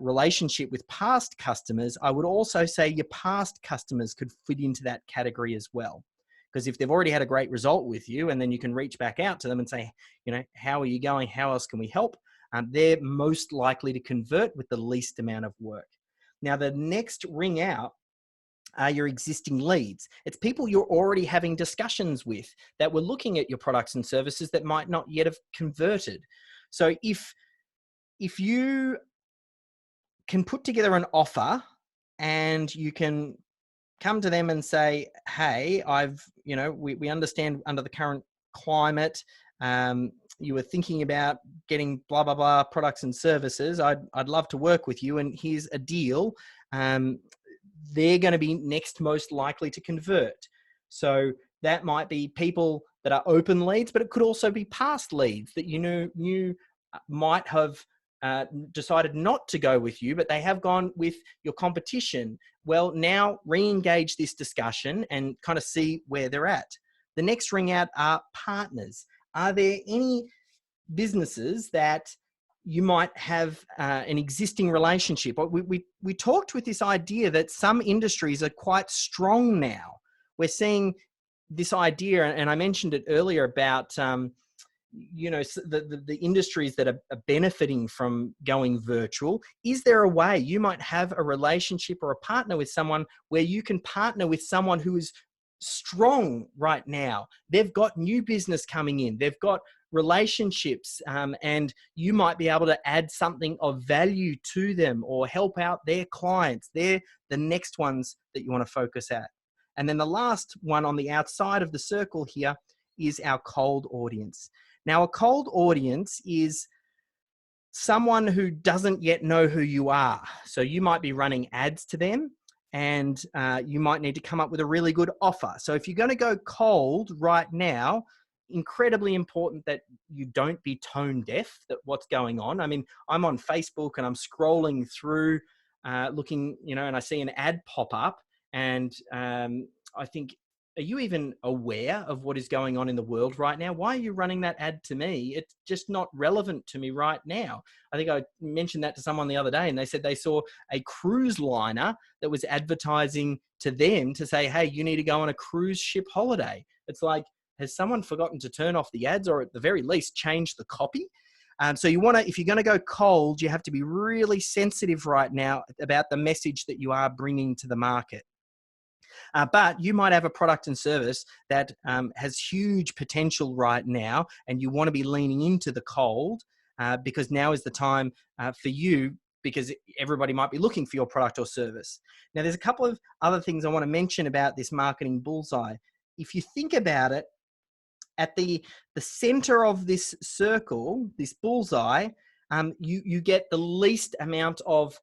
relationship with past customers, I would also say your past customers could fit into that category as well. Because if they've already had a great result with you, and then you can reach back out to them and say, how are you going? How else can we help? They're most likely to convert with the least amount of work. Now, the next ring out are your existing leads. It's people you're already having discussions with that were looking at your products and services that might not yet have converted. So if you can put together an offer and you can come to them and say, hey, we understand under the current climate, you were thinking about getting blah, blah, blah products and services. I'd love to work with you. And here's a deal. They're going to be next most likely to convert. So that might be people that are open leads, but it could also be past leads that you might have decided not to go with you, but they have gone with your competition. Well, now re-engage this discussion and kind of see where they're at. The next ring out are partners. Are there any businesses that you might have an existing relationship? We talked with this idea that some industries are quite strong now. We're seeing this idea, and I mentioned it earlier about the industries that are benefiting from going virtual. Is there a way you might have a relationship or a partner with someone where you can partner with someone who is strong right now? They've got new business coming in. They've got relationships, and you might be able to add something of value to them or help out their clients. They're the next ones that you want to focus at. And then the last one on the outside of the circle here is our cold audience. Now, a cold audience is someone who doesn't yet know who you are. So you might be running ads to them, and you might need to come up with a really good offer. So if you're going to go cold right now, incredibly important that you don't be tone deaf that what's going on. I mean, I'm on Facebook and I'm scrolling through looking, and I see an ad pop up, and I think, are you even aware of what is going on in the world right now? Why are you running that ad to me? It's just not relevant to me right now. I think I mentioned that to someone the other day, and they said they saw a cruise liner that was advertising to them to say, hey, you need to go on a cruise ship holiday. It's like, has someone forgotten to turn off the ads, or at the very least change the copy? So you want to, if you're going to go cold, you have to be really sensitive right now about the message that you are bringing to the market. But you might have a product and service that has huge potential right now, and you want to be leaning into the cold because now is the time for you, because everybody might be looking for your product or service. Now, there's a couple of other things I want to mention about this marketing bullseye. If you think about it, at the center of this circle, this bullseye, you get the least amount of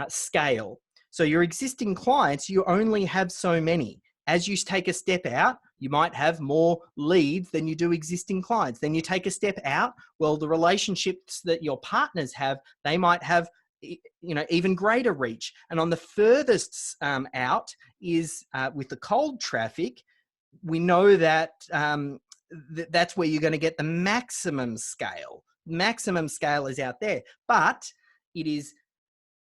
scale. So your existing clients, you only have so many. As you take a step out, you might have more leads than you do existing clients. Then you take a step out, well, the relationships that your partners have, they might have even greater reach. And on the furthest out is with the cold traffic, we know that that's where you're going to get the maximum scale. Maximum scale is out there, but it is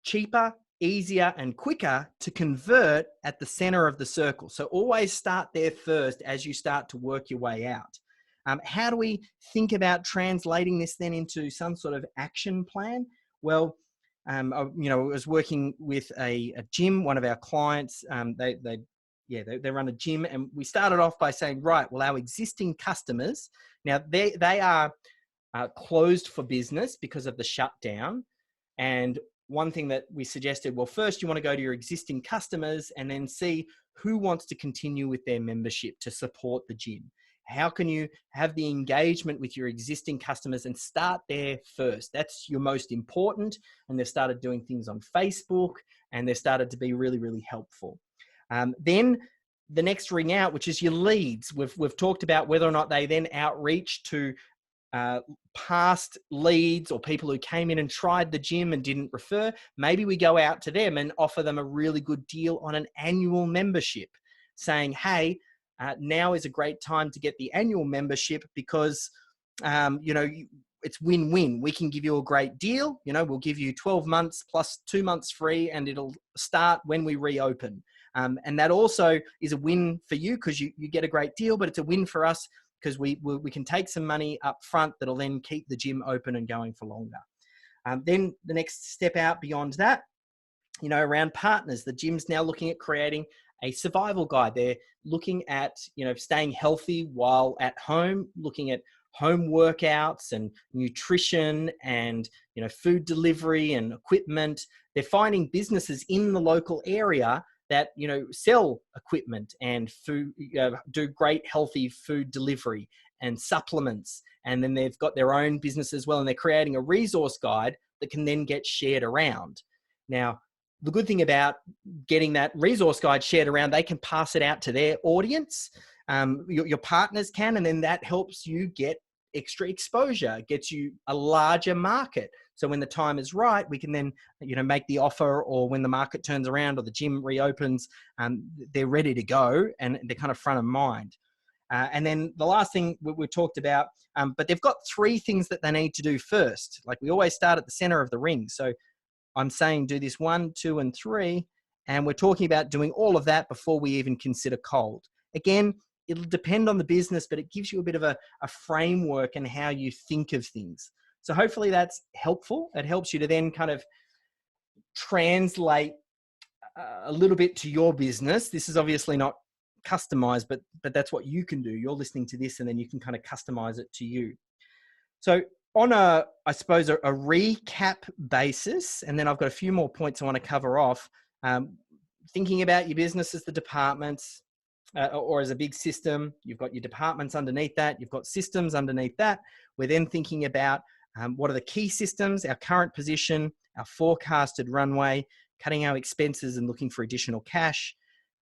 cheaper, easier, and quicker to convert at the center of the circle. So always start there first as you start to work your way out. How do we think about translating this then into some sort of action plan? Well, I was working with a gym, one of our clients. They run a gym, and we started off by saying, right, well, our existing customers, now they are closed for business because of the shutdown. And one thing that we suggested, well, first you want to go to your existing customers and then see who wants to continue with their membership to support the gym. How can you have the engagement with your existing customers and start there first? That's your most important. And they've started doing things on Facebook, and they've started to be really, really helpful. Then the next ring out, which is your leads. We've talked about whether or not they then outreach to past leads or people who came in and tried the gym and didn't refer. Maybe we go out to them and offer them a really good deal on an annual membership, saying, hey, now is a great time to get the annual membership because, it's win-win. We can give you a great deal. We'll give you 12 months plus 2 months free, and it'll start when we reopen. And that also is a win for you because you get a great deal, but it's a win for us because we can take some money up front that'll then keep the gym open and going for longer. Then the next step out beyond that, around partners, the gym's now looking at creating a survival guide. They're looking at, staying healthy while at home, looking at home workouts and nutrition and, food delivery and equipment. They're finding businesses in the local area that, sell equipment and food, do great healthy food delivery and supplements. And then they've got their own business as well. And they're creating a resource guide that can then get shared around. Now, the good thing about getting that resource guide shared around, they can pass it out to their audience. Your partners can, and then that helps you get extra exposure, gets you a larger market. So when the time is right, we can then, make the offer, or when the market turns around or the gym reopens, they're ready to go and they're kind of front of mind. And then the last thing we talked about, but they've got 3 things that they need to do first. Like we always start at the center of the ring. So I'm saying do this 1, 2, and 3. And we're talking about doing all of that before we even consider cold. Again, it'll depend on the business, but it gives you a bit of a framework and how you think of things. So hopefully that's helpful. It helps you to then kind of translate a little bit to your business. This is obviously not customized, but that's what you can do. You're listening to this and then you can kind of customize it to you. So on I suppose a recap basis, and then I've got a few more points I want to cover off, thinking about your business as the departments or as a big system. You've got your departments underneath that. You've got systems underneath that. We're then thinking about what are the key systems, our current position, our forecasted runway, cutting our expenses and looking for additional cash.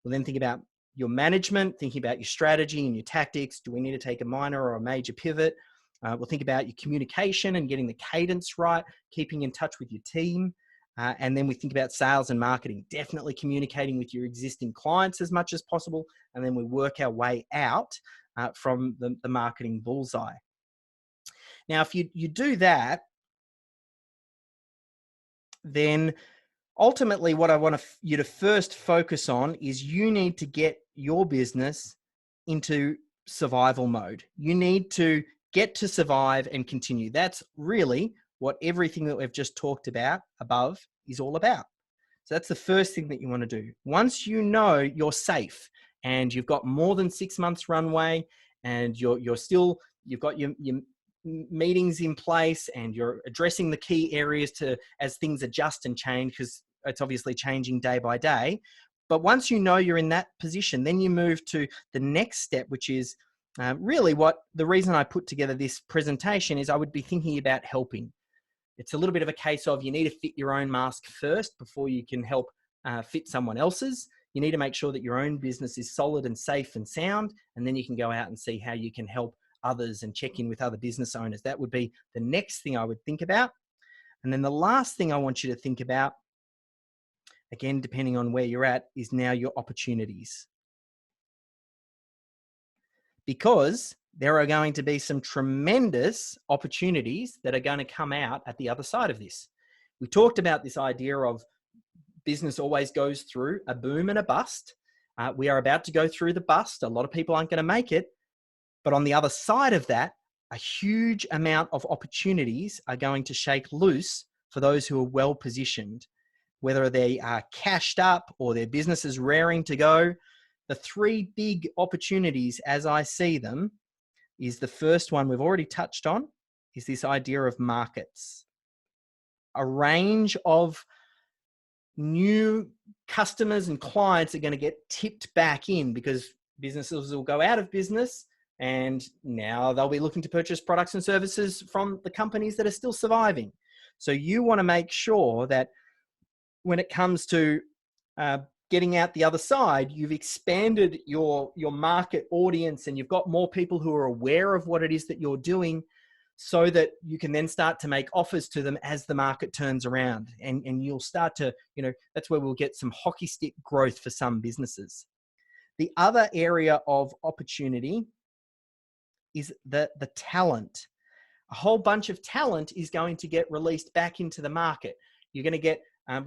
We'll then think about your management, thinking about your strategy and your tactics. Do we need to take a minor or a major pivot? We'll think about your communication and getting the cadence right, keeping in touch with your team. And then we think about sales and marketing, definitely communicating with your existing clients as much as possible. And then we work our way out from the marketing bullseye. Now, if you do that, then ultimately what I want you to first focus on is you need to get your business into survival mode. You need to get to survive and continue. That's really what everything that we've just talked about above is all about. So that's the first thing that you want to do. Once you know you're safe and you've got more than 6 months runway and you've got your meetings in place and you're addressing the key areas as things adjust and change, because it's obviously changing day by day. But once you know you're in that position, then you move to the next step, which is really what the reason I put together this presentation is I would be thinking about helping. It's a little bit of a case of you need to fit your own mask first before you can help fit someone else's. You need to make sure that your own business is solid and safe and sound, and then you can go out and see how you can help others and check in with other business owners. That would be the next thing I would think about. And then the last thing I want you to think about, again, depending on where you're at, is now your opportunities. Because there are going to be some tremendous opportunities that are going to come out at the other side of this. We talked about this idea of business always goes through a boom and a bust. We are about to go through the bust. A lot of people aren't going to make it. But on the other side of that, a huge amount of opportunities are going to shake loose for those who are well positioned, whether they are cashed up or their business is raring to go. The three big opportunities as I see them is the first one we've already touched on, is this idea of markets. A range of new customers and clients are going to get tipped back in because businesses will go out of business and now they'll be looking to purchase products and services from the companies that are still surviving. So you want to make sure that when it comes to getting out the other side, you've expanded your market audience and you've got more people who are aware of what it is that you're doing, so that you can then start to make offers to them as the market turns around. And you'll start to, that's where we'll get some hockey stick growth for some businesses. The other area of opportunity is the talent. A whole bunch of talent is going to get released back into the market. You're going to get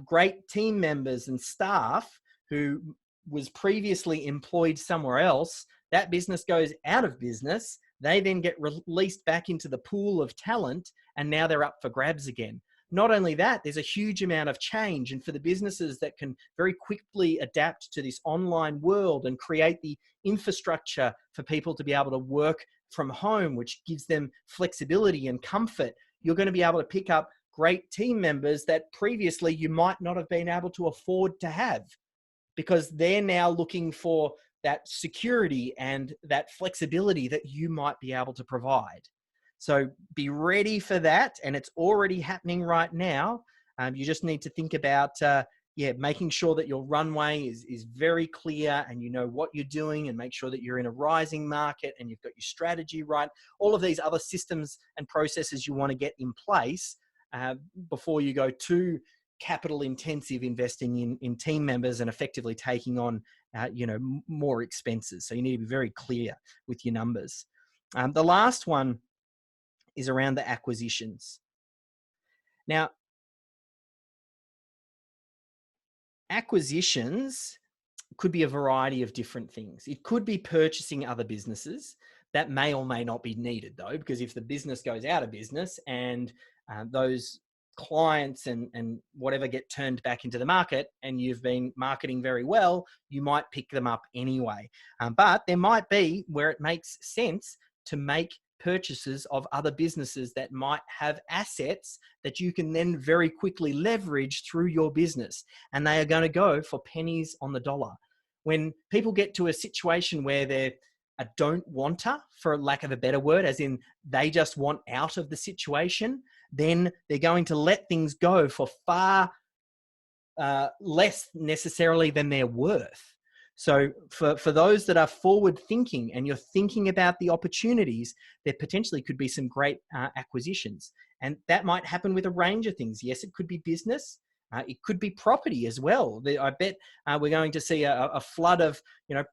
great team members and staff who was previously employed somewhere else. That business goes out of business. They then get released back into the pool of talent, and now they're up for grabs again. Not only that, there's a huge amount of change. And for the businesses that can very quickly adapt to this online world and create the infrastructure for people to be able to work from home, which gives them flexibility and comfort, you're going to be able to pick up great team members that previously you might not have been able to afford to have, because they're now looking for that security and that flexibility that you might be able to provide. So be ready for that. And it's already happening right now. You just need to think about, making sure that your runway is very clear and you know what you're doing, and make sure that you're in a rising market and you've got your strategy right. All of these other systems and processes you want to get in place before you go too capital intensive investing in team members and effectively taking on more expenses. So you need to be very clear with your numbers. The last one is around the acquisitions. Now, acquisitions could be a variety of different things. It could be purchasing other businesses. That may or may not be needed, though, because if the business goes out of business and those clients and whatever get turned back into the market and you've been marketing very well, you might pick them up anyway. But there might be where it makes sense to make purchases of other businesses that might have assets that you can then very quickly leverage through your business. And they are going to go for pennies on the dollar. When people get to a situation where they're a don't wanter, for lack of a better word, as in they just want out of the situation, then they're going to let things go for far less necessarily than they're worth. So for those that are forward thinking and you're thinking about the opportunities, there potentially could be some great acquisitions. And that might happen with a range of things. Yes, it could be business. It could be property as well. I bet we're going to see a flood of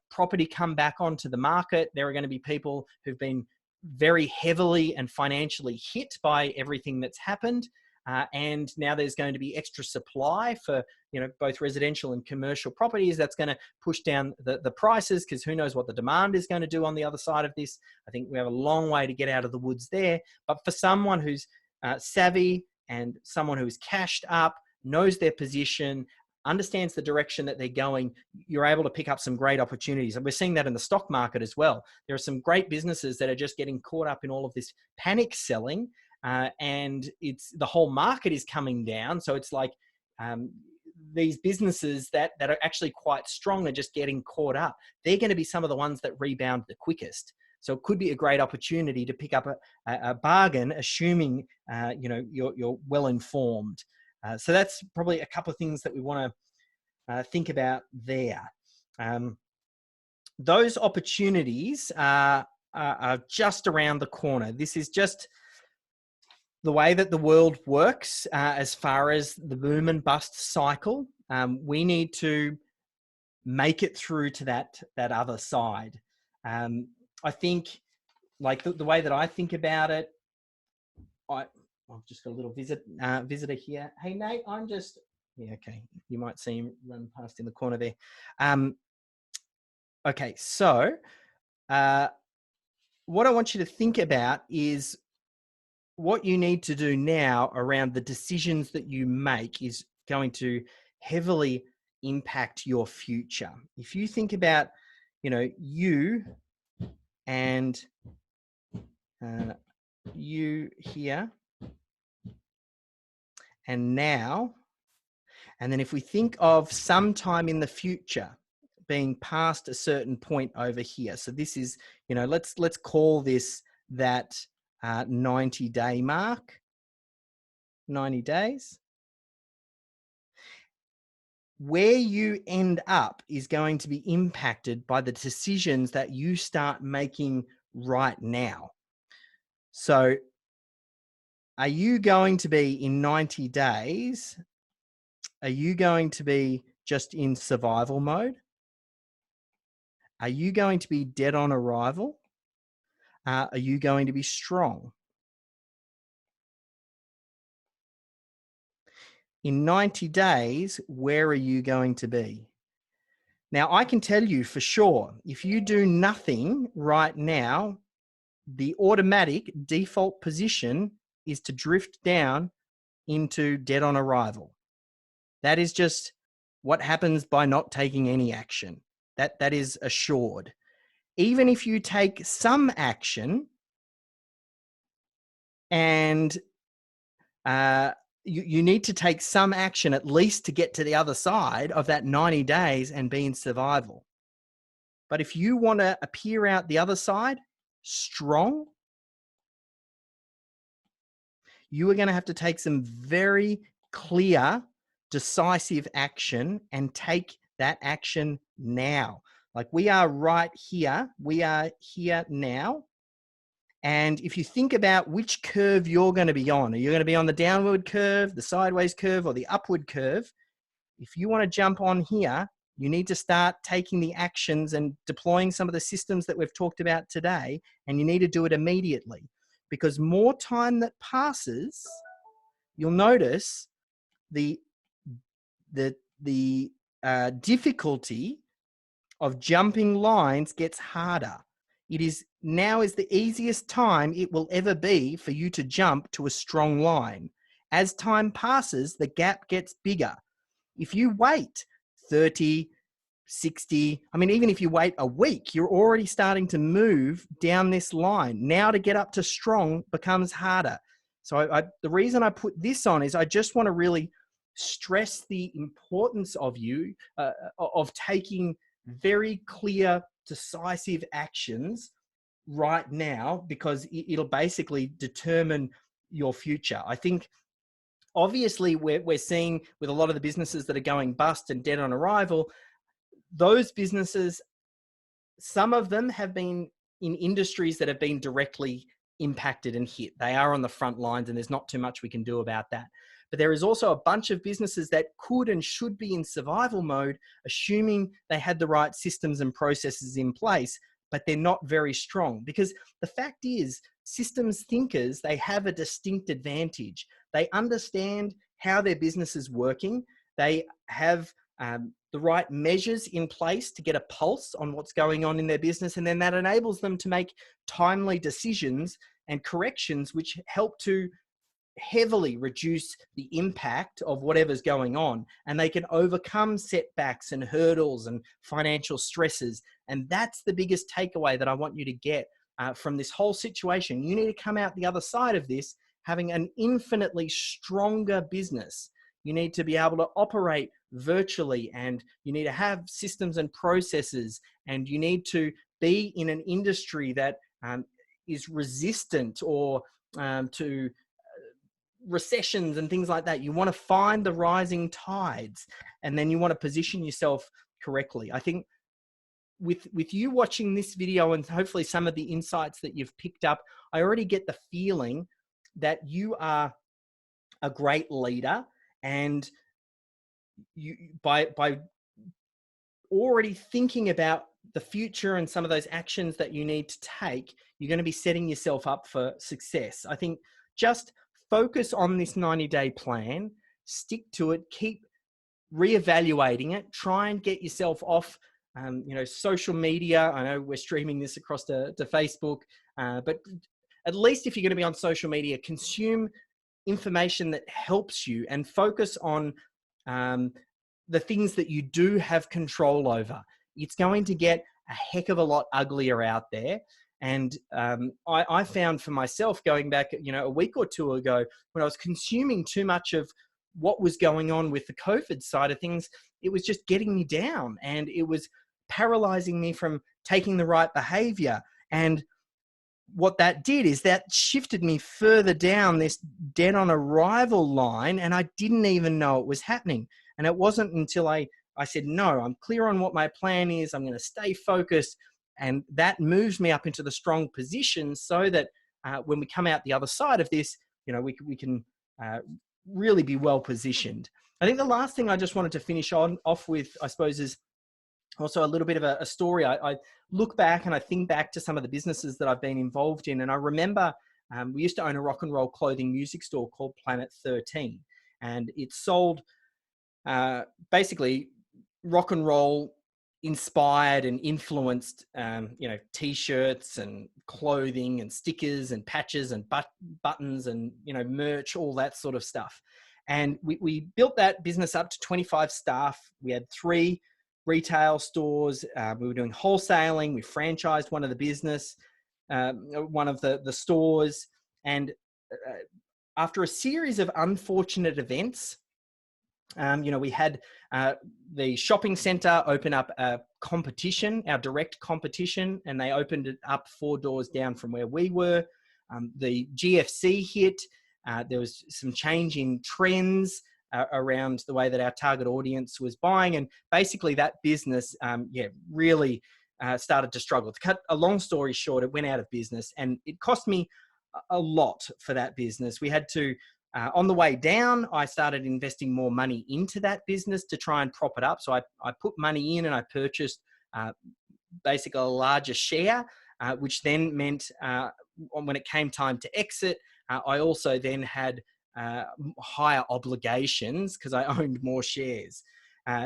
property come back onto the market. There are going to be people who've been very heavily and financially hit by everything that's happened. And now there's going to be extra supply for both residential and commercial properties. That's going to push down the prices, because who knows what the demand is going to do on the other side of this. I think we have a long way to get out of the woods there. But for someone who's savvy and someone who's cashed up, knows their position, understands the direction that they're going, you're able to pick up some great opportunities. And we're seeing that in the stock market as well. There are some great businesses that are just getting caught up in all of this panic selling, and the whole market is coming down. So it's like these businesses that are actually quite strong are just getting caught up. They're going to be some of the ones that rebound the quickest. So it could be a great opportunity to pick up a bargain, assuming you're well informed. So that's probably a couple of things that we want to think about there. Those opportunities are just around the corner. This is just the way that the world works as far as the boom and bust cycle. We need to make it through to that other side. I think, like the way that I think about it, I've just got a little visitor here. Hey, Nate, okay. You might see him run past in the corner there. Okay, so what I want you to think about is what you need to do now around the decisions that you make is going to heavily impact your future. If you think about, you and you here, and now, and then if we think of sometime in the future being past a certain point over here. So this is, let's call this that 90-day mark, 90 days. Where you end up is going to be impacted by the decisions that you start making right now. So are you going to be in 90 days? Are you going to be just in survival mode? Are you going to be dead on arrival? Are you going to be strong? In 90 days, where are you going to be? Now, I can tell you for sure, if you do nothing right now, the automatic default position is to drift down into dead on arrival. That is just what happens by not taking any action. That is assured. Even if you take some action and you need to take some action at least to get to the other side of that 90 days and be in survival. But if you want to appear out the other side strong, you are going to have to take some very clear, decisive action and take that action now. Like we are right here. We are here now. And if you think about which curve you're going to be on, are you going to be on the downward curve, the sideways curve, or the upward curve? If you want to jump on here, you need to start taking the actions and deploying some of the systems that we've talked about today, and you need to do it immediately. Because more time that passes, you'll notice the difficulty of jumping lines gets harder. Now is the easiest time it will ever be for you to jump to a strong line. As time passes, the gap gets bigger. If you wait 30, 60, even if you wait a week, you're already starting to move down this line. Now to get up to strong becomes harder. So the reason I put this on is I just want to really stress the importance of of taking very clear, decisive actions right now, because it'll basically determine your future. I think obviously we're seeing with a lot of the businesses that are going bust and dead on arrival, those businesses, some of them have been in industries that have been directly impacted and hit. They are on the front lines and there's not too much we can do about that. But there is also a bunch of businesses that could and should be in survival mode, assuming they had the right systems and processes in place, but they're not very strong. Because the fact is, systems thinkers, they have a distinct advantage. They understand how their business is working. They have the right measures in place to get a pulse on what's going on in their business. And then that enables them to make timely decisions and corrections, which help to heavily reduce the impact of whatever's going on. And they can overcome setbacks and hurdles and financial stresses. And that's the biggest takeaway that I want you to get from this whole situation. You need to come out the other side of this having an infinitely stronger business. You need to be able to operate virtually, and you need to have systems and processes, and you need to be in an industry that is resistant or to recessions and things like that. You want to find the rising tides, and then you want to position yourself correctly. I think with you watching this video and hopefully some of the insights that you've picked up, I already get the feeling that you are a great leader, and you by already thinking about the future and some of those actions that you need to take, you're going to be setting yourself up for success. I think just focus on this 90-day plan, stick to it, keep reevaluating it, try and get yourself off social media. I know we're streaming this across to Facebook, but at least if you're going to be on social media, consume information that helps you and focus on the things that you do have control over. It's going to get a heck of a lot uglier out there. And I found for myself, going back, a week or two ago, when I was consuming too much of what was going on with the COVID side of things, it was just getting me down, and it was paralyzing me from taking the right behavior. And what that did is that shifted me further down this dead on arrival line, and I didn't even know it was happening. And it wasn't until I said, no, I'm clear on what my plan is. I'm going to stay focused. And that moves me up into the strong position so that when we come out the other side of this, we can really be well positioned. I think the last thing I just wanted to finish off with, I suppose, is also a little bit of a story. I look back and I think back to some of the businesses that I've been involved in. And I remember we used to own a rock and roll clothing music store called Planet 13. And it sold basically rock and roll inspired and influenced, t-shirts and clothing and stickers and patches and buttons and, merch, all that sort of stuff. And we built that business up to 25 staff. We had 3 retail stores. We were doing wholesaling. We franchised one of the stores. And after a series of unfortunate events, we had the shopping center open up a competition, our direct competition, and they opened it up 4 doors down from where we were. The GFC hit. There was some change in trends around the way that our target audience was buying. And basically that business, really started to struggle. To cut a long story short, it went out of business, and it cost me a lot for that business. We had to, on the way down, I started investing more money into that business to try and prop it up. So I put money in and I purchased basically a larger share, which then meant when it came time to exit, I also then had higher obligations because I owned more shares.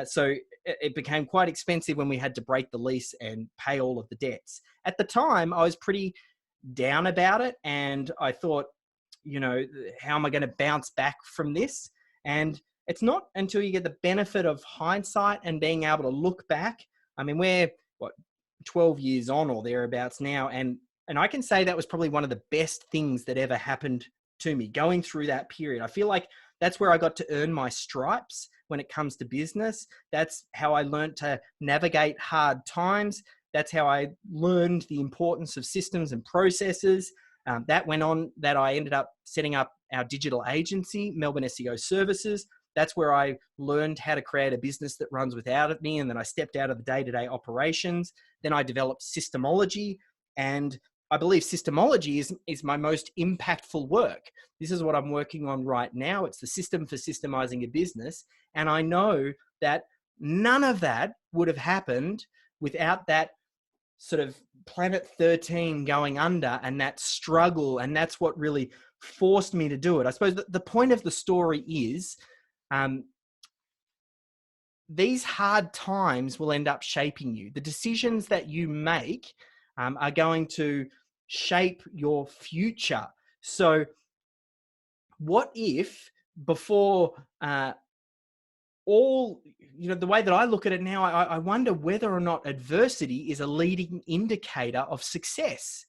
So it became quite expensive when we had to break the lease and pay all of the debts. At the time, I was pretty down about it. And I thought, how am I going to bounce back from this? And it's not until you get the benefit of hindsight and being able to look back. I mean, we're 12 years on or thereabouts now. And I can say that was probably one of the best things that ever happened to me going through that period. I feel like that's where I got to earn my stripes when it comes to business. That's how I learned to navigate hard times. That's how I learned the importance of systems and processes. That went on that I ended up setting up our digital agency, Melbourne SEO Services. That's where I learned how to create a business that runs without me. And then I stepped out of the day-to-day operations. Then I developed Systemology. And I believe Systemology is my most impactful work. This is what I'm working on right now. It's the system for systemizing a business. And I know that none of that would have happened without that sort of planet 13 going under and that struggle. And that's what really forced me to do it. I suppose the point of the story is these hard times will end up shaping you. The decisions that you make are going to shape your future. So what if before the way that I look at it now, I wonder whether or not adversity is a leading indicator of success.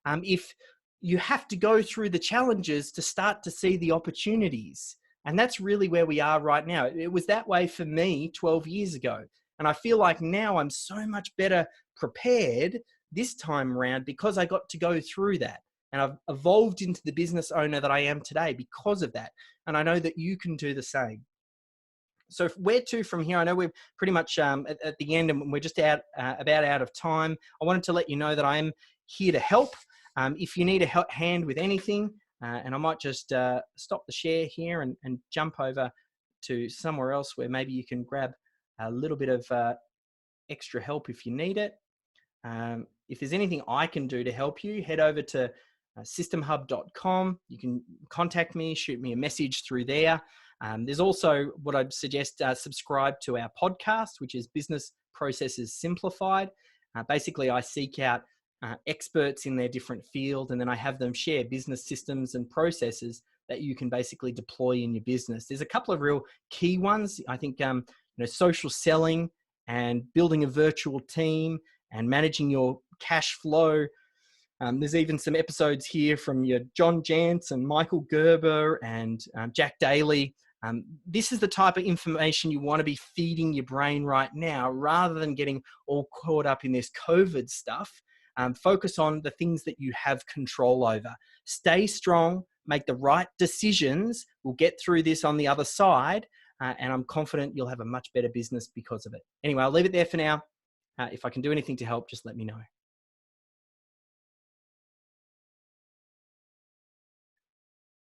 If you have to go through the challenges to start to see the opportunities. And that's really where we are right now. It was that way for me 12 years ago. And I feel like now I'm so much better prepared this time around because I got to go through that. And I've evolved into the business owner that I am today because of that. And I know that you can do the same. So where to from here? I know we're pretty much at the end and we're just about out of time. I wanted to let you know that I am here to help. If you need a hand with anything, and I might just stop the share here and jump over to somewhere else where maybe you can grab a little bit of extra help if you need it. If there's anything I can do to help you, head over to systemhub.com. You can contact me, shoot me a message through there. There's also what I'd suggest, subscribe to our podcast, which is Business Processes Simplified. Basically, I seek out experts in their different field, and then I have them share business systems and processes that you can basically deploy in your business. There's a couple of real key ones. I think social selling and building a virtual team and managing your cash flow. There's even some episodes here from your John Jantz and Michael Gerber and Jack Daly. This is the type of information you want to be feeding your brain right now rather than getting all caught up in this COVID stuff. Focus on the things that you have control over. Stay strong, make the right decisions. We'll get through this on the other side, and I'm confident you'll have a much better business because of it. Anyway, I'll leave it there for now. If I can do anything to help, just let me know.